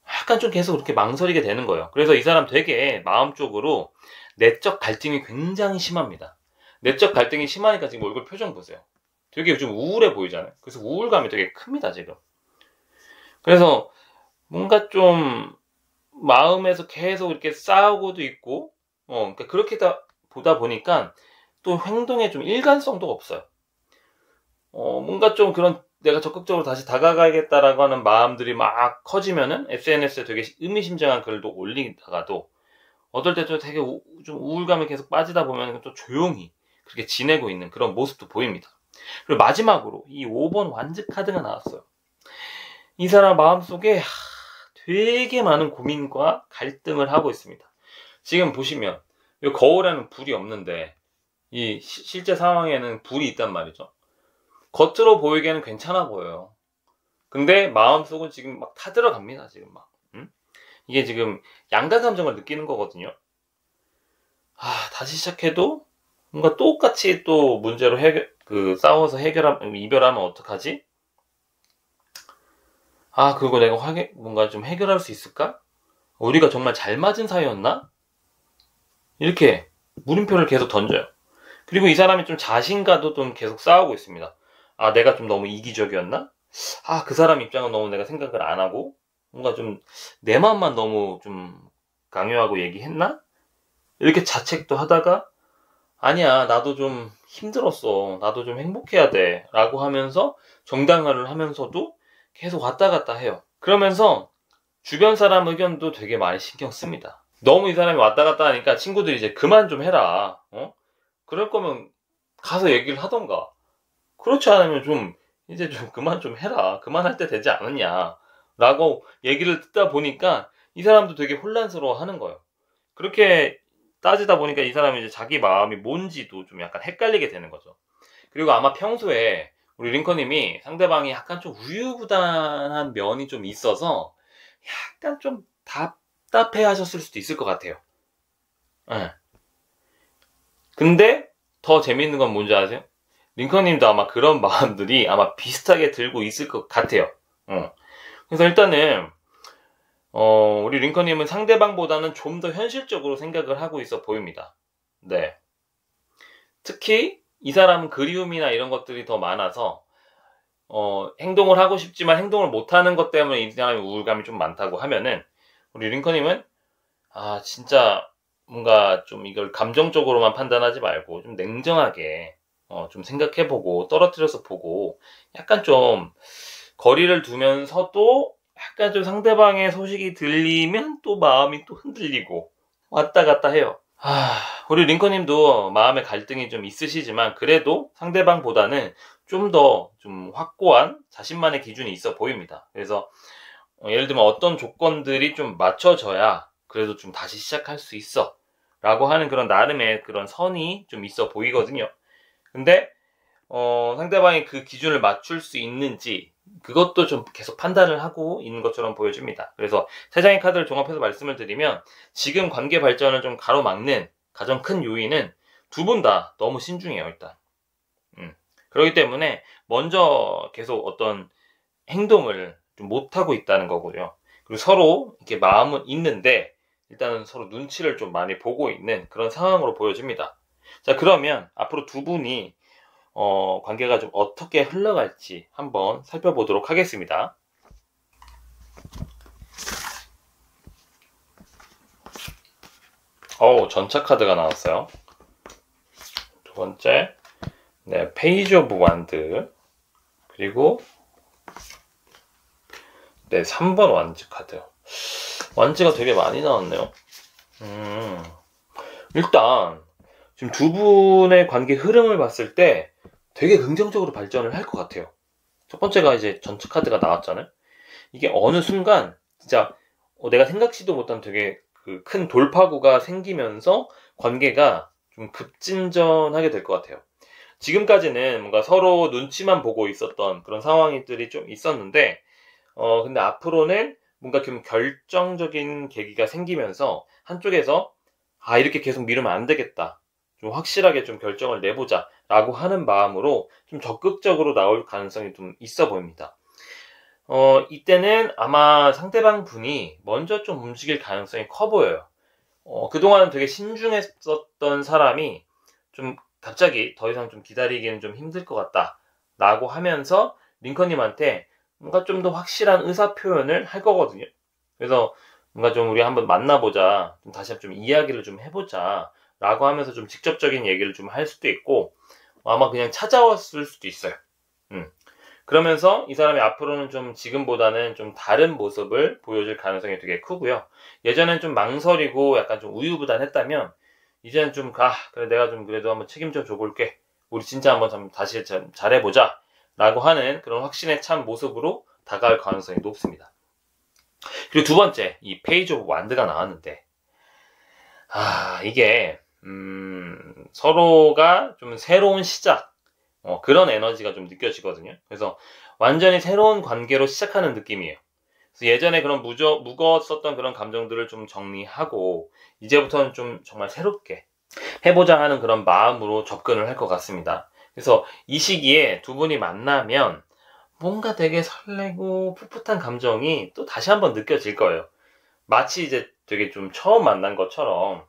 약간 좀 계속 그렇게 망설이게 되는 거예요. 그래서 이 사람 되게 마음적으로 내적 갈등이 굉장히 심합니다. 내적 갈등이 심하니까 지금 얼굴 표정 보세요. 되게 요즘 우울해 보이잖아요. 그래서 우울감이 되게 큽니다, 지금. 그래서 뭔가 좀 마음에서 계속 이렇게 싸우고도 있고, 그러니까 그렇게 보다 보니까 또 행동에 좀 일관성도 없어요. 뭔가 좀 그런 내가 적극적으로 다시 다가가야겠다라고 하는 마음들이 막 커지면은 SNS에 되게 의미심장한 글도 올리다가도 어떨 때 좀 되게 좀 우울감에 계속 빠지다 보면 또 조용히 그렇게 지내고 있는 그런 모습도 보입니다. 그리고 마지막으로 이 5번 완즈 카드가 나왔어요. 이 사람 마음속에 되게 많은 고민과 갈등을 하고 있습니다. 지금 보시면 이 거울에는 불이 없는데 이 실제 상황에는 불이 있단 말이죠. 겉으로 보이기에는 괜찮아 보여요. 근데 마음속은 지금 막 타들어갑니다. 지금 막. 이게 지금 양가 감정을 느끼는 거거든요. 다시 시작해도 뭔가 똑같이 또 문제로 싸워서 이별하면 어떡하지? 그거 내가 뭔가 좀 해결할 수 있을까? 우리가 정말 잘 맞은 사이였나? 이렇게 물음표를 계속 던져요. 그리고 이 사람이 좀 자신과도 좀 계속 싸우고 있습니다. 내가 좀 너무 이기적이었나? 그 사람 입장은 너무 내가 생각을 안 하고, 뭔가 좀 내 마음만 너무 좀 강요하고 얘기했나? 이렇게 자책도 하다가, 아니야, 나도 좀 힘들었어. 나도 좀 행복해야 돼. 라고 하면서 정당화를 하면서도 계속 왔다 갔다 해요. 그러면서 주변 사람 의견도 되게 많이 신경 씁니다. 너무 이 사람이 왔다 갔다 하니까 친구들이 이제 그만 좀 해라. 그럴 거면 가서 얘기를 하던가. 그렇지 않으면 이제 좀 그만 좀 해라. 그만할 때 되지 않았냐. 라고 얘기를 듣다 보니까 이 사람도 되게 혼란스러워 하는 거예요. 그렇게 따지다 보니까 이 사람이 이제 자기 마음이 뭔지도 좀 약간 헷갈리게 되는 거죠. 그리고 아마 평소에 우리 링컨님이 상대방이 약간 좀 우유부단한 면이 좀 있어서 약간 좀 답답해 하셨을 수도 있을 것 같아요. 근데 더 재밌는 건 뭔지 아세요? 링컨님도 아마 그런 마음들이 아마 비슷하게 들고 있을 것 같아요. 그래서 일단은 우리 링컨님은 상대방보다는 좀 더 현실적으로 생각을 하고 있어 보입니다. 네. 특히 이 사람은 그리움이나 이런 것들이 더 많아서 행동을 하고 싶지만 행동을 못하는 것 때문에 이 사람이 우울감이 좀 많다고 하면은 우리 링컨님은 진짜 뭔가 좀 이걸 감정적으로만 판단하지 말고 좀 냉정하게 좀 생각해보고 떨어뜨려서 보고 약간 좀 거리를 두면서도 약간 좀 상대방의 소식이 들리면 또 마음이 또 흔들리고 왔다 갔다 해요. 우리 링컨님도 마음의 갈등이 좀 있으시지만 그래도 상대방보다는 좀 더 좀 확고한 자신만의 기준이 있어 보입니다. 그래서 예를 들면 어떤 조건들이 좀 맞춰져야 그래도 좀 다시 시작할 수 있어 라고 하는 그런 나름의 그런 선이 좀 있어 보이거든요. 근데 상대방이 그 기준을 맞출 수 있는지 그것도 좀 계속 판단을 하고 있는 것처럼 보여집니다. 그래서 세 장의 카드를 종합해서 말씀을 드리면 지금 관계 발전을 좀 가로막는 가장 큰 요인은 두 분 다 너무 신중해요, 일단. 그렇기 때문에 먼저 계속 어떤 행동을 좀 못하고 있다는 거고요. 그리고 서로 이렇게 마음은 있는데 일단은 서로 눈치를 좀 많이 보고 있는 그런 상황으로 보여집니다. 자, 그러면 앞으로 두 분이 관계가 좀 어떻게 흘러갈지 한번 살펴보도록 하겠습니다. 전차 카드가 나왔어요. 두 번째, 네, 페이지 오브 완드. 그리고 네, 3번 완즈 카드. 완즈가 되게 많이 나왔네요. 일단 지금 두 분의 관계 흐름을 봤을 때 되게 긍정적으로 발전을 할 것 같아요. 첫 번째가 이제 전체 카드가 나왔잖아요. 이게 어느 순간 진짜 내가 생각지도 못한 되게 그 큰 돌파구가 생기면서 관계가 좀 급진전하게 될 것 같아요. 지금까지는 뭔가 서로 눈치만 보고 있었던 그런 상황들이 좀 있었는데, 근데 앞으로는 뭔가 좀 결정적인 계기가 생기면서 한쪽에서 이렇게 계속 미루면 안 되겠다. 좀 확실하게 좀 결정을 내보자. 라고 하는 마음으로 좀 적극적으로 나올 가능성이 좀 있어 보입니다. 이때는 아마 상대방 분이 먼저 좀 움직일 가능성이 커 보여요. 그동안은 되게 신중했었던 사람이 좀 갑자기 더 이상 좀 기다리기는 좀 힘들 것 같다. 라고 하면서 링컨님한테 뭔가 좀 더 확실한 의사 표현을 할 거거든요. 그래서 뭔가 좀 우리 한번 만나보자. 좀 다시 좀 이야기를 좀 해보자. 라고 하면서 좀 직접적인 얘기를 좀 할 수도 있고, 아마 그냥 찾아왔을 수도 있어요. 그러면서 이 사람이 앞으로는 좀 지금보다는 좀 다른 모습을 보여줄 가능성이 되게 크고요. 예전엔 좀 망설이고 약간 좀 우유부단했다면 이제는 좀 그래 내가 좀 그래도 한번 책임져 줘볼게. 우리 진짜 한번 좀 다시 잘해보자. 라고 하는 그런 확신에 찬 모습으로 다가올 가능성이 높습니다. 그리고 두 번째, 이 페이지 오브 완드가 나왔는데 이게 서로가 좀 새로운 시작 그런 에너지가 좀 느껴지거든요. 그래서 완전히 새로운 관계로 시작하는 느낌이에요. 그래서 예전에 그런 무거웠었던 그런 감정들을 좀 정리하고 이제부터는 좀 정말 새롭게 해보자 하는 그런 마음으로 접근을 할 것 같습니다. 그래서 이 시기에 두 분이 만나면 뭔가 되게 설레고 풋풋한 감정이 또 다시 한번 느껴질 거예요. 마치 이제 되게 좀 처음 만난 것처럼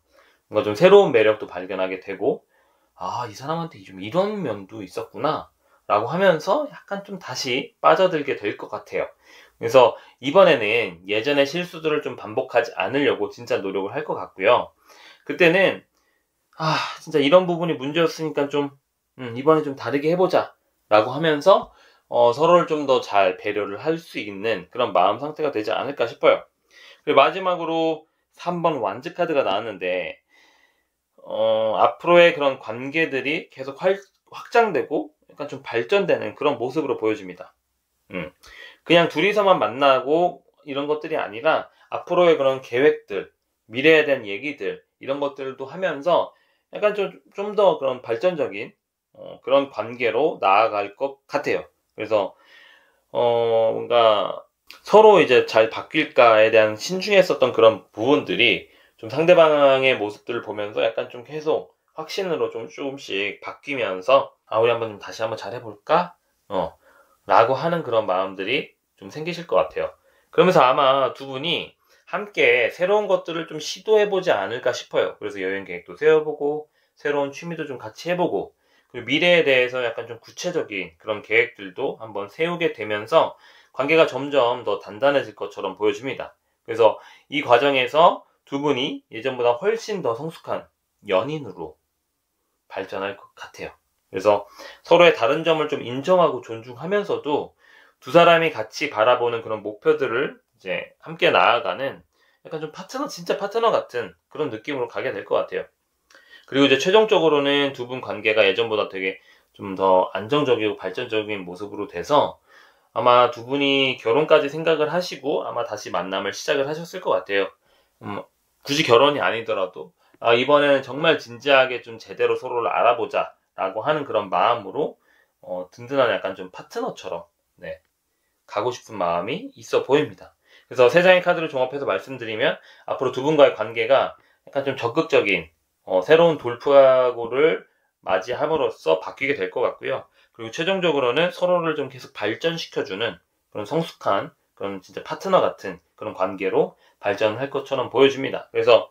뭔가 좀 새로운 매력도 발견하게 되고 이 사람한테 좀 이런 면도 있었구나 라고 하면서 약간 좀 다시 빠져들게 될 것 같아요. 그래서 이번에는 예전의 실수들을 좀 반복하지 않으려고 진짜 노력을 할 것 같고요. 그때는 진짜 이런 부분이 문제였으니까 좀 이번에 좀 다르게 해보자 라고 하면서 서로를 좀 더 잘 배려를 할 수 있는 그런 마음 상태가 되지 않을까 싶어요. 그리고 마지막으로 3번 완즈 카드가 나왔는데 앞으로의 그런 관계들이 계속 확장되고 약간 좀 발전되는 그런 모습으로 보여집니다. 그냥 둘이서만 만나고 이런 것들이 아니라 앞으로의 그런 계획들, 미래에 대한 얘기들 이런 것들도 하면서 약간 좀 더 그런 발전적인 그런 관계로 나아갈 것 같아요. 그래서 뭔가 서로 이제 잘 바뀔까에 대한 신중했었던 그런 부분들이 좀 상대방의 모습들을 보면서 약간 좀 계속 확신으로 좀 조금씩 바뀌면서 우리 한번 좀 다시 한번 잘해볼까? 라고 하는 그런 마음들이 좀 생기실 것 같아요. 그러면서 아마 두 분이 함께 새로운 것들을 좀 시도해보지 않을까 싶어요. 그래서 여행 계획도 세워보고 새로운 취미도 좀 같이 해보고 그리고 미래에 대해서 약간 좀 구체적인 그런 계획들도 한번 세우게 되면서 관계가 점점 더 단단해질 것처럼 보여집니다. 그래서 이 과정에서 두 분이 예전보다 훨씬 더 성숙한 연인으로 발전할 것 같아요. 그래서 서로의 다른 점을 좀 인정하고 존중하면서도 두 사람이 같이 바라보는 그런 목표들을 이제 함께 나아가는 약간 좀 진짜 파트너 같은 그런 느낌으로 가게 될 것 같아요. 그리고 이제 최종적으로는 두 분 관계가 예전보다 되게 좀 더 안정적이고 발전적인 모습으로 돼서 아마 두 분이 결혼까지 생각을 하시고 아마 다시 만남을 시작을 하셨을 것 같아요. 굳이 결혼이 아니더라도 이번에는 정말 진지하게 좀 제대로 서로를 알아보자 라고 하는 그런 마음으로 든든한 약간 좀 파트너처럼 가고 싶은 마음이 있어 보입니다. 그래서 세 장의 카드를 종합해서 말씀드리면 앞으로 두 분과의 관계가 약간 좀 적극적인 새로운 돌파구를 맞이함으로써 바뀌게 될 것 같고요. 그리고 최종적으로는 서로를 좀 계속 발전시켜주는 그런 성숙한 그런 진짜 파트너 같은 그런 관계로 발전할 것처럼 보여집니다. 그래서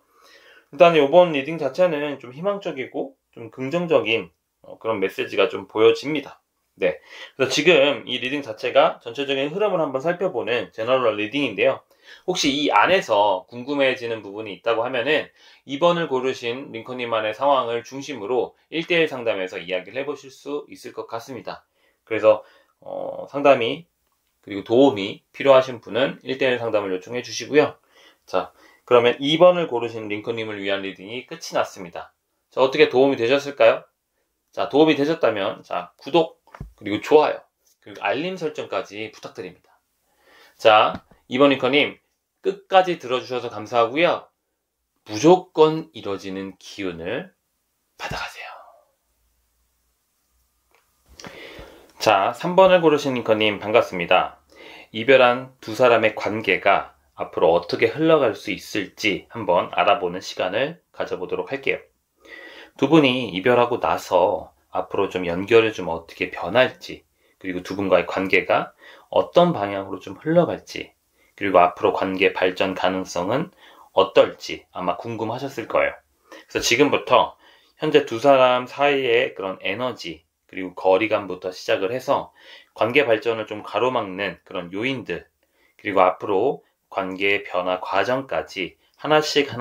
일단 이번 리딩 자체는 좀 희망적이고 좀 긍정적인 그런 메시지가 좀 보여집니다. 네. 그래서 지금 이 리딩 자체가 전체적인 흐름을 한번 살펴보는 제너럴 리딩인데요. 혹시 이 안에서 궁금해지는 부분이 있다고 하면은 2번을 고르신 링컨님만의 상황을 중심으로 1대1 상담에서 이야기를 해보실 수 있을 것 같습니다. 그래서 상담이 그리고 도움이 필요하신 분은 1대1 상담을 요청해 주시고요. 자, 그러면 2번을 고르신 링컨님을 위한 리딩이 끝이 났습니다. 자, 어떻게 도움이 되셨을까요? 자, 도움이 되셨다면 자, 구독 그리고 좋아요 그리고 알림 설정까지 부탁드립니다. 자, 2번 링컨님 끝까지 들어주셔서 감사하고요. 무조건 이뤄지는 기운을 받아가세요. 자, 3번을 고르신 링컨님 반갑습니다. 이별한 두 사람의 관계가 앞으로 어떻게 흘러갈 수 있을지 한번 알아보는 시간을 가져보도록 할게요. 두 분이 이별하고 나서 앞으로 좀 연결을 좀 어떻게 변할지, 그리고 두 분과의 관계가 어떤 방향으로 좀 흘러갈지, 그리고 앞으로 관계 발전 가능성은 어떨지 아마 궁금하셨을 거예요. 그래서 지금부터 현재 두 사람 사이의 그런 에너지, 그리고 거리감부터 시작을 해서 관계 발전을 좀 가로막는 그런 요인들, 그리고 앞으로 관계의 변화 과정까지 하나씩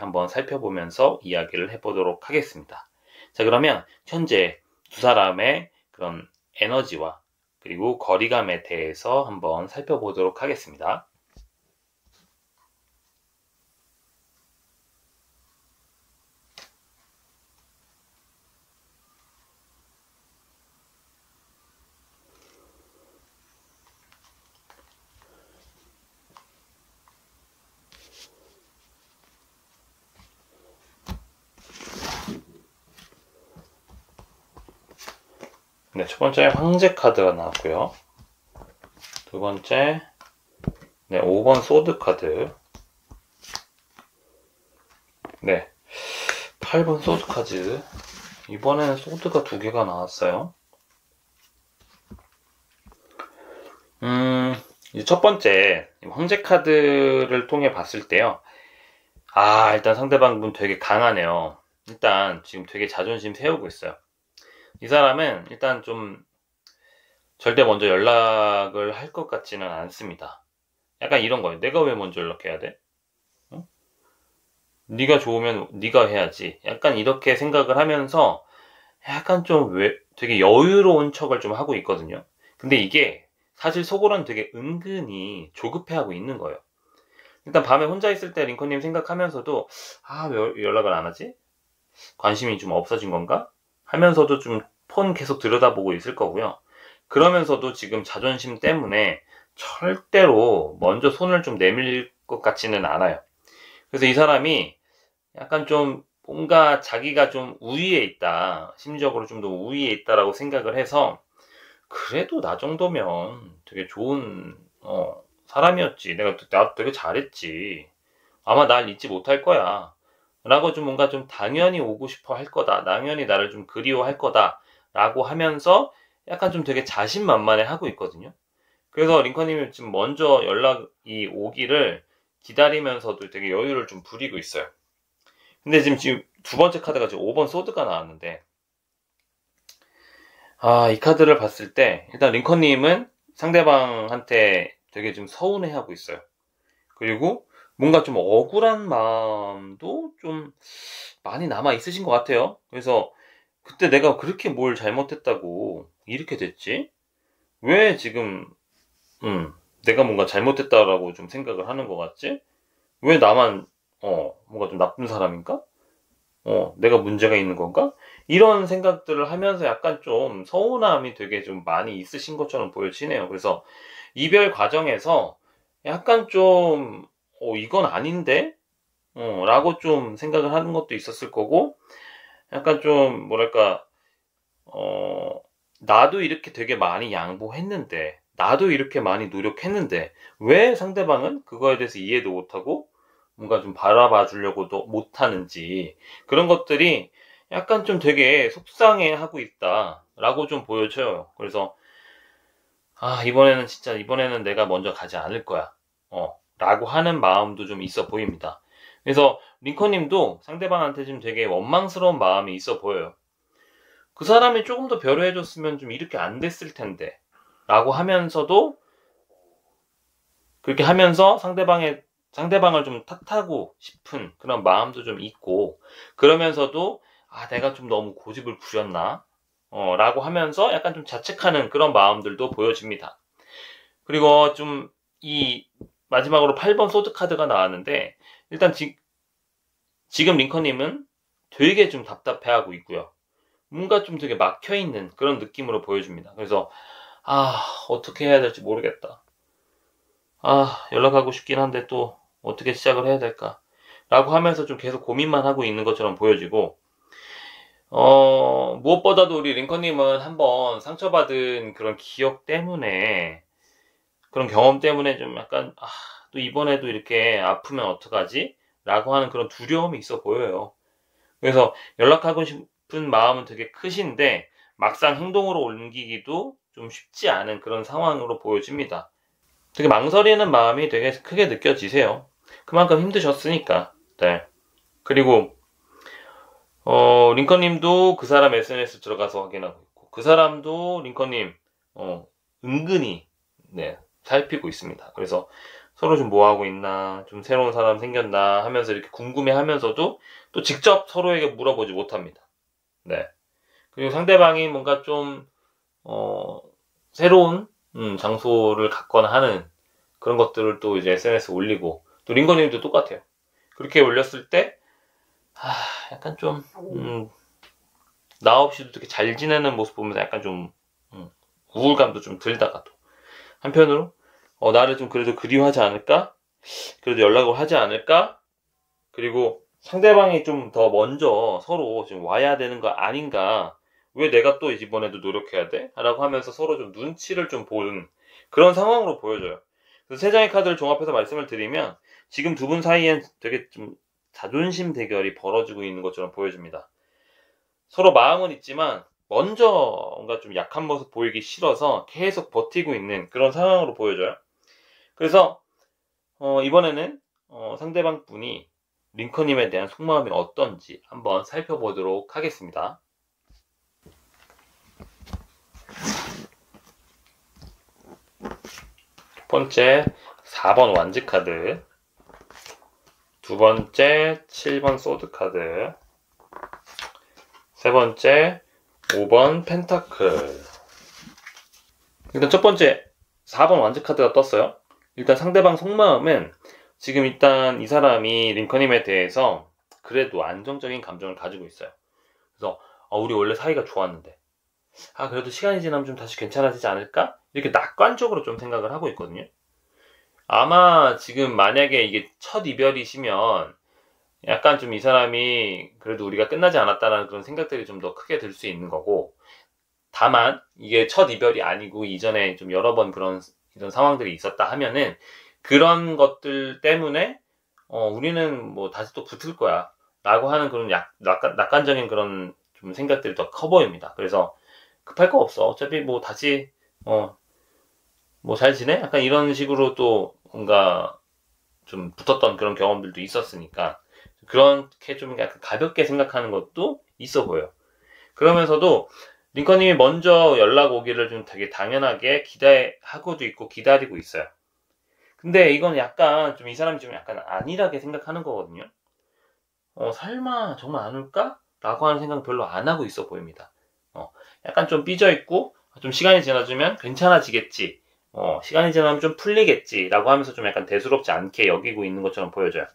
한번 살펴보면서 이야기를 해보도록 하겠습니다. 자, 그러면 현재 두 사람의 그런 에너지와 그리고 거리감에 대해서 한번 살펴보도록 하겠습니다. 네, 첫 번째 황제 카드가 나왔고요. 두 번째, 네, 5번 소드 카드. 네, 8번 소드 카드. 이번에는 소드가 두 개가 나왔어요. 이제 첫 번째 황제 카드를 통해 봤을 때요. 일단 상대방분 되게 강하네요. 일단 지금 되게 자존심 세우고 있어요. 이 사람은 일단 좀 절대 먼저 연락을 할 것 같지는 않습니다. 약간 이런 거예요. 내가 왜 먼저 연락해야 돼? 어? 네가 좋으면 네가 해야지. 약간 이렇게 생각을 하면서 약간 좀 되게 여유로운 척을 좀 하고 있거든요. 근데 이게 사실 속으로는 되게 은근히 조급해하고 있는 거예요. 일단 밤에 혼자 있을 때 링컨님 생각하면서도 왜 연락을 안 하지? 관심이 좀 없어진 건가? 하면서도 좀 폰 계속 들여다보고 있을 거고요. 그러면서도 지금 자존심 때문에 절대로 먼저 손을 좀 내밀 것 같지는 않아요. 그래서 이 사람이 약간 좀 뭔가 자기가 좀 우위에 있다, 심리적으로 좀 더 우위에 있다라고 생각을 해서 그래도 나 정도면 되게 좋은 사람이었지. 나도 되게 잘했지. 아마 날 잊지 못할 거야. 라고 좀 뭔가 좀 당연히 오고 싶어 할 거다. 당연히 나를 좀 그리워할 거다. 라고 하면서 약간 좀 되게 자신만만해 하고 있거든요. 그래서 링컨님이 지금 먼저 연락이 오기를 기다리면서도 되게 여유를 좀 부리고 있어요. 근데 지금 두 번째 카드가 지금 5번 소드가 나왔는데, 이 카드를 봤을 때, 일단 링컨님은 상대방한테 되게 좀 서운해하고 있어요. 그리고 뭔가 좀 억울한 마음도 좀 많이 남아 있으신 것 같아요. 그래서 그때 내가 그렇게 뭘 잘못했다고 이렇게 됐지? 왜 지금, 내가 뭔가 잘못했다라고 좀 생각을 하는 것 같지? 왜 나만, 뭔가 좀 나쁜 사람인가? 내가 문제가 있는 건가? 이런 생각들을 하면서 약간 좀 서운함이 되게 좀 많이 있으신 것처럼 보여지네요. 그래서 이별 과정에서 약간 좀, 이건 아닌데? 라고 좀 생각을 하는 것도 있었을 거고, 약간 좀, 뭐랄까, 나도 이렇게 되게 많이 양보했는데, 나도 이렇게 많이 노력했는데, 왜 상대방은 그거에 대해서 이해도 못하고, 뭔가 좀 바라봐 주려고도 못하는지, 그런 것들이 약간 좀 되게 속상해 하고 있다라고 좀 보여져요. 그래서, 이번에는 내가 먼저 가지 않을 거야. 라고 하는 마음도 좀 있어 보입니다. 그래서 링컨님도 상대방한테 좀 되게 원망스러운 마음이 있어 보여요. 그 사람이 조금 더 배려해줬으면 좀 이렇게 안 됐을 텐데 라고 하면서도 그렇게 하면서 상대방을 좀 탓하고 싶은 그런 마음도 좀 있고, 그러면서도 내가 좀 너무 고집을 부렸나? 라고 하면서 약간 좀 자책하는 그런 마음들도 보여집니다. 그리고 좀 마지막으로 8번 소드 카드가 나왔는데, 일단 지금 링컨님은 되게 좀 답답해하고 있고요. 뭔가 좀 되게 막혀있는 그런 느낌으로 보여줍니다. 그래서 어떻게 해야 될지 모르겠다. 연락하고 싶긴 한데 또 어떻게 시작을 해야 될까? 라고 하면서 좀 계속 고민만 하고 있는 것처럼 보여지고, 무엇보다도 우리 링컨님은 한번 상처받은 그런 기억 때문에, 그런 경험 때문에 좀 약간, 또 이번에도 이렇게 아프면 어떡하지? 라고 하는 그런 두려움이 있어 보여요. 그래서 연락하고 싶은 마음은 되게 크신데, 막상 행동으로 옮기기도 좀 쉽지 않은 그런 상황으로 보여집니다. 되게 망설이는 마음이 되게 크게 느껴지세요. 그만큼 힘드셨으니까. 네. 그리고 링컨님도 그 사람 SNS 들어가서 확인하고 있고, 그 사람도 링컨님 은근히 살피고 있습니다. 그래서 서로 좀 뭐 하고 있나, 좀 새로운 사람 생겼나 하면서 이렇게 궁금해하면서도 또 직접 서로에게 물어보지 못합니다. 네. 그리고 상대방이 뭔가 좀 새로운 장소를 갖거나 하는 그런 것들을 또 이제 SNS 에 올리고, 또 링컨님도 똑같아요. 그렇게 올렸을 때 약간 좀 나 없이도 되게 잘 지내는 모습 보면서 약간 좀 우울감도 좀 들다가도, 한편으로 나를 좀 그래도 그리워하지 않을까? 그래도 연락을 하지 않을까? 그리고 상대방이 좀 더 먼저 서로 좀 와야 되는 거 아닌가? 왜 내가 또 이번에도 노력해야 돼? 라고 하면서 서로 좀 눈치를 좀 보는 그런 상황으로 보여져요. 그래서 세 장의 카드를 종합해서 말씀을 드리면, 지금 두 분 사이엔 되게 좀 자존심 대결이 벌어지고 있는 것처럼 보여집니다. 서로 마음은 있지만 먼저 뭔가 좀 약한 모습 보이기 싫어서 계속 버티고 있는 그런 상황으로 보여져요. 그래서 이번에는 상대방 분이 링컨님에 대한 속마음이 어떤지 한번 살펴보도록 하겠습니다. 첫 번째 4번 완즈 카드, 두 번째 7번 소드 카드, 세 번째 5번 펜타클. 일단 첫 번째 4번 완즈 카드가 떴어요. 일단 상대방 속마음은 지금 일단 이 사람이 링컨님에 대해서 그래도 안정적인 감정을 가지고 있어요. 그래서 우리 원래 사이가 좋았는데 그래도 시간이 지나면 좀 다시 괜찮아지지 않을까? 이렇게 낙관적으로 좀 생각을 하고 있거든요. 아마 지금 만약에 이게 첫 이별이시면 약간 좀 이 사람이 그래도 우리가 끝나지 않았다는 그런 생각들이 좀 더 크게 들 수 있는 거고, 다만 이게 첫 이별이 아니고 이전에 좀 여러 번 이런 상황들이 있었다 하면은 그런 것들 때문에 우리는 뭐 다시 또 붙을 거야 라고 하는 그런 낙관적인 그런 좀 생각들이 더 커 보입니다. 그래서 급할 거 없어, 어차피 뭐 다시 뭐 잘 지내? 약간 이런 식으로 또 뭔가 좀 붙었던 그런 경험들도 있었으니까 그렇게 좀 약간 가볍게 생각하는 것도 있어 보여요. 그러면서도 링컨님이 먼저 연락 오기를 좀 되게 당연하게 기대하고도 있고 기다리고 있어요. 근데 이건 약간 좀 이 사람이 좀 약간 안일하게 생각하는 거거든요. 설마 정말 안 올까? 라고 하는 생각 별로 안 하고 있어 보입니다. 약간 좀 삐져있고 좀 시간이 지나주면 괜찮아지겠지, 시간이 지나면 좀 풀리겠지 라고 하면서 좀 약간 대수롭지 않게 여기고 있는 것처럼 보여져요.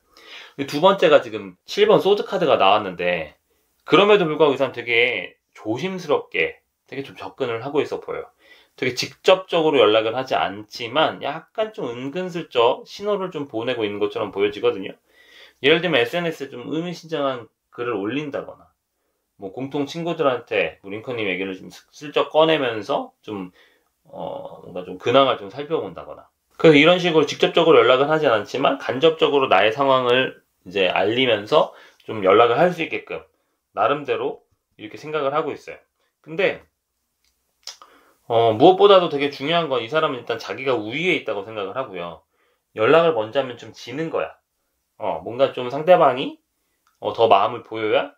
두 번째가 지금 7번 소드 카드가 나왔는데, 그럼에도 불구하고 이 사람 되게 조심스럽게 되게 좀 접근을 하고 있어 보여요. 되게 직접적으로 연락을 하지 않지만 약간 좀 은근슬쩍 신호를 좀 보내고 있는 것처럼 보여지거든요. 예를 들면 SNS에 좀 의미심장한 글을 올린다거나, 뭐 공통 친구들한테 링컨님 얘기를 좀 슬쩍 꺼내면서 좀 뭔가 좀 근황을 좀 살펴본다거나, 그래서 이런 식으로 직접적으로 연락은 하지 않지만 간접적으로 나의 상황을 이제 알리면서 좀 연락을 할 수 있게끔 나름대로 이렇게 생각을 하고 있어요. 근데 무엇보다도 되게 중요한 건 이 사람은 일단 자기가 우위에 있다고 생각을 하고요. 연락을 먼저 하면 좀 지는 거야. 뭔가 좀 상대방이 더 마음을 보여야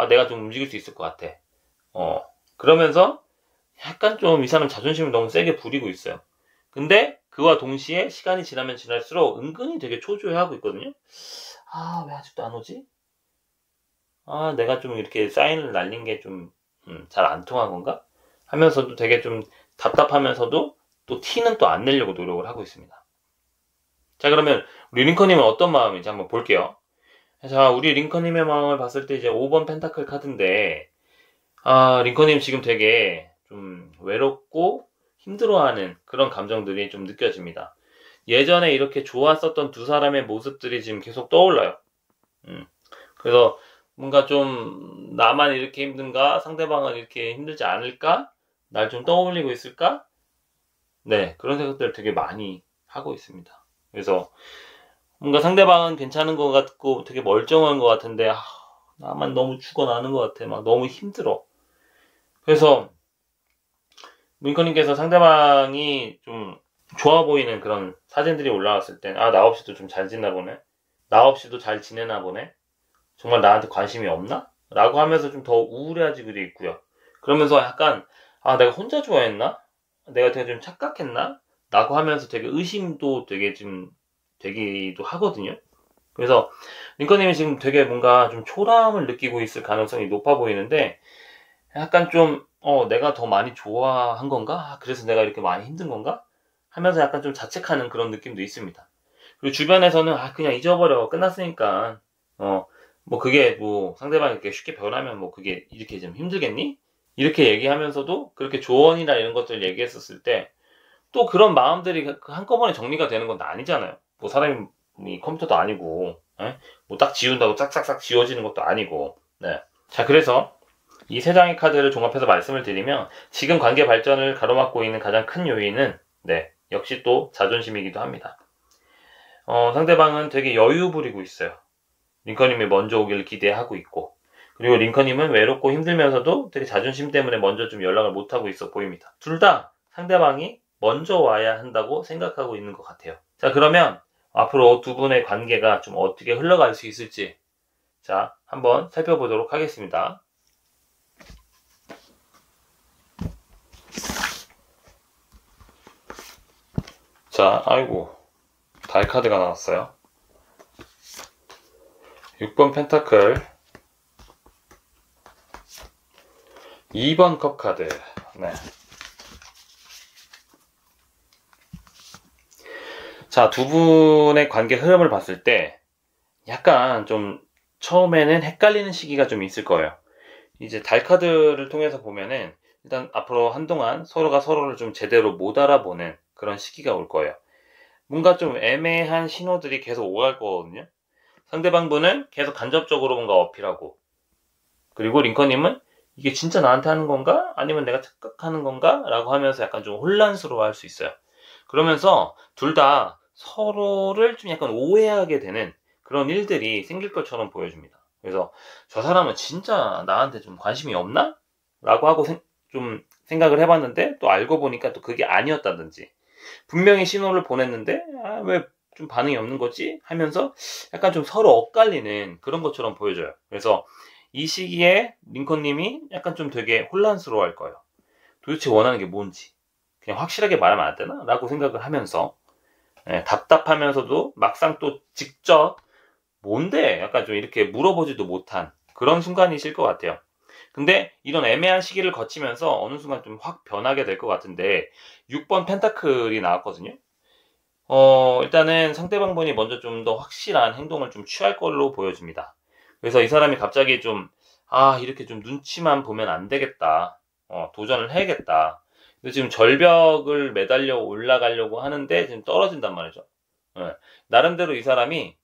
내가 좀 움직일 수 있을 것 같아. 그러면서 약간 좀 이 사람 자존심을 너무 세게 부리고 있어요. 근데 그와 동시에 시간이 지나면 지날수록 은근히 되게 초조해하고 있거든요. 왜 아직도 안 오지? 내가 좀 이렇게 사인을 날린 게 좀 잘 안 통한 건가? 하면서도 되게 좀 답답하면서도 또 티는 또 안 내려고 노력을 하고 있습니다. 자, 그러면 우리 링컨님은 어떤 마음인지 한번 볼게요. 자, 우리 링컨님의 마음을 봤을 때 이제 5번 펜타클 카드인데, 링컨님 지금 되게 좀 외롭고 힘들어하는 그런 감정들이 좀 느껴집니다. 예전에 이렇게 좋았었던 두 사람의 모습들이 지금 계속 떠올라요. 그래서 뭔가 좀 나만 이렇게 힘든가? 상대방은 이렇게 힘들지 않을까? 날 좀 떠올리고 있을까? 네, 그런 생각들을 되게 많이 하고 있습니다. 그래서 뭔가 상대방은 괜찮은 것 같고 되게 멀쩡한 것 같은데 나만 너무 죽어나는 것 같아. 막 너무 힘들어. 그래서 링컨님께서 상대방이 좀 좋아 보이는 그런 사진들이 올라왔을 땐 나 없이도 좀 잘 지내나 보네. 나 없이도 잘 지내나 보네. 정말 나한테 관심이 없나? 라고 하면서 좀 더 우울해지고 있고요. 그러면서 약간 내가 혼자 좋아했나? 내가 되게 좀 착각했나? 라고 하면서 되게 의심도 되게 좀 되기도 하거든요. 그래서 링컨님이 지금 되게 뭔가 좀 초라함을 느끼고 있을 가능성이 높아 보이는데 약간 좀 내가 더 많이 좋아한 건가? 그래서 내가 이렇게 많이 힘든 건가? 하면서 약간 좀 자책하는 그런 느낌도 있습니다. 그리고 주변에서는 그냥 잊어버려. 끝났으니까. 뭐 그게 뭐 상대방이 이렇게 쉽게 변하면 뭐 그게 이렇게 좀 힘들겠니? 이렇게 얘기하면서도 그렇게 조언이나 이런 것들 얘기했었을 때 또 그런 마음들이 한꺼번에 정리가 되는 건 아니잖아요. 뭐 사람이 컴퓨터도 아니고 뭐 딱 지운다고 싹싹싹 지워지는 것도 아니고. 네. 자, 그래서 이 세 장의 카드를 종합해서 말씀을 드리면 지금 관계 발전을 가로막고 있는 가장 큰 요인은 역시 또 자존심이기도 합니다. 상대방은 되게 여유 부리고 있어요. 링컨님이 먼저 오기를 기대하고 있고, 그리고 링컨님은 외롭고 힘들면서도 되게 자존심 때문에 먼저 좀 연락을 못하고 있어 보입니다. 둘 다 상대방이 먼저 와야 한다고 생각하고 있는 것 같아요. 자, 그러면 앞으로 두 분의 관계가 좀 어떻게 흘러갈 수 있을지 자, 한번 살펴보도록 하겠습니다. 자, 아이고 달 카드가 나왔어요. 6번 펜타클, 2번 컵 카드. 네. 자, 두 분의 관계 흐름을 봤을 때 약간 좀 처음에는 헷갈리는 시기가 좀 있을 거예요. 이제 달 카드를 통해서 보면은 일단 앞으로 한동안 서로가 서로를 좀 제대로 못 알아보는 그런 시기가 올 거예요. 뭔가 좀 애매한 신호들이 계속 오갈 거거든요. 상대방 분은 계속 간접적으로 뭔가 어필하고, 그리고 링컨님은 이게 진짜 나한테 하는 건가? 아니면 내가 착각하는 건가? 라고 하면서 약간 좀 혼란스러워 할 수 있어요. 그러면서 둘 다 서로를 좀 약간 오해하게 되는 그런 일들이 생길 것처럼 보여집니다. 그래서 저 사람은 진짜 나한테 좀 관심이 없나? 라고 하고 좀 생각을 해봤는데 또 알고 보니까 또 그게 아니었다든지, 분명히 신호를 보냈는데 왜 좀 반응이 없는 거지? 하면서 약간 좀 서로 엇갈리는 그런 것처럼 보여져요. 그래서 이 시기에 링컨님이 약간 좀 되게 혼란스러워 할 거예요. 도대체 원하는 게 뭔지 그냥 확실하게 말하면 안 되나? 라고 생각을 하면서 답답하면서도 막상 또 직접 뭔데? 약간 좀 이렇게 물어보지도 못한 그런 순간이실 것 같아요. 근데 이런 애매한 시기를 거치면서 어느 순간 좀 확 변하게 될 것 같은데 6번 펜타클이 나왔거든요. 일단은 상대방 분이 먼저 좀 더 확실한 행동을 좀 취할 걸로 보여집니다. 그래서 이 사람이 갑자기 좀 이렇게 좀 눈치만 보면 안 되겠다. 도전을 해야겠다. 근데 지금 절벽을 매달려 올라가려고 하는데 지금 떨어진단 말이죠. 나름대로 이 사람이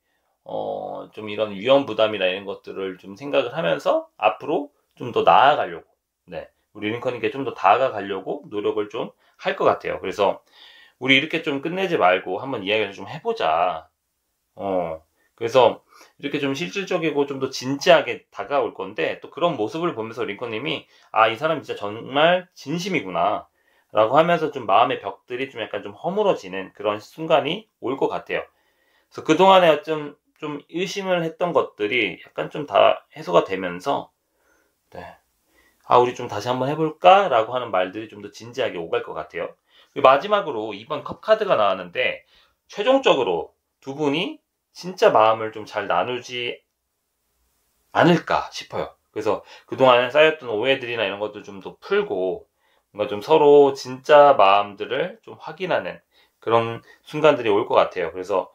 좀 이런 위험 부담이나 이런 것들을 좀 생각을 하면서 앞으로 좀 더 나아가려고, 우리 링컨님께 좀 더 다가가려고 노력을 좀 할 것 같아요. 그래서 우리 이렇게 좀 끝내지 말고 한번 이야기를 좀 해보자. 그래서 이렇게 좀 실질적이고 좀 더 진지하게 다가올 건데, 또 그런 모습을 보면서 링컨님이 이 사람 진짜 정말 진심이구나 라고 하면서 좀 마음의 벽들이 좀 약간 좀 허물어지는 그런 순간이 올 것 같아요. 그래서 그동안에 좀 의심을 했던 것들이 약간 좀 다 해소가 되면서 우리 좀 다시 한번 해볼까? 라고 하는 말들이 좀 더 진지하게 오갈 것 같아요. 마지막으로 2번 컵 카드가 나왔는데 최종적으로 두 분이 진짜 마음을 좀 잘 나누지 않을까 싶어요. 그래서 그동안 쌓였던 오해들이나 이런 것들 좀 더 풀고 뭔가 좀 서로 진짜 마음들을 좀 확인하는 그런 순간들이 올 것 같아요. 그래서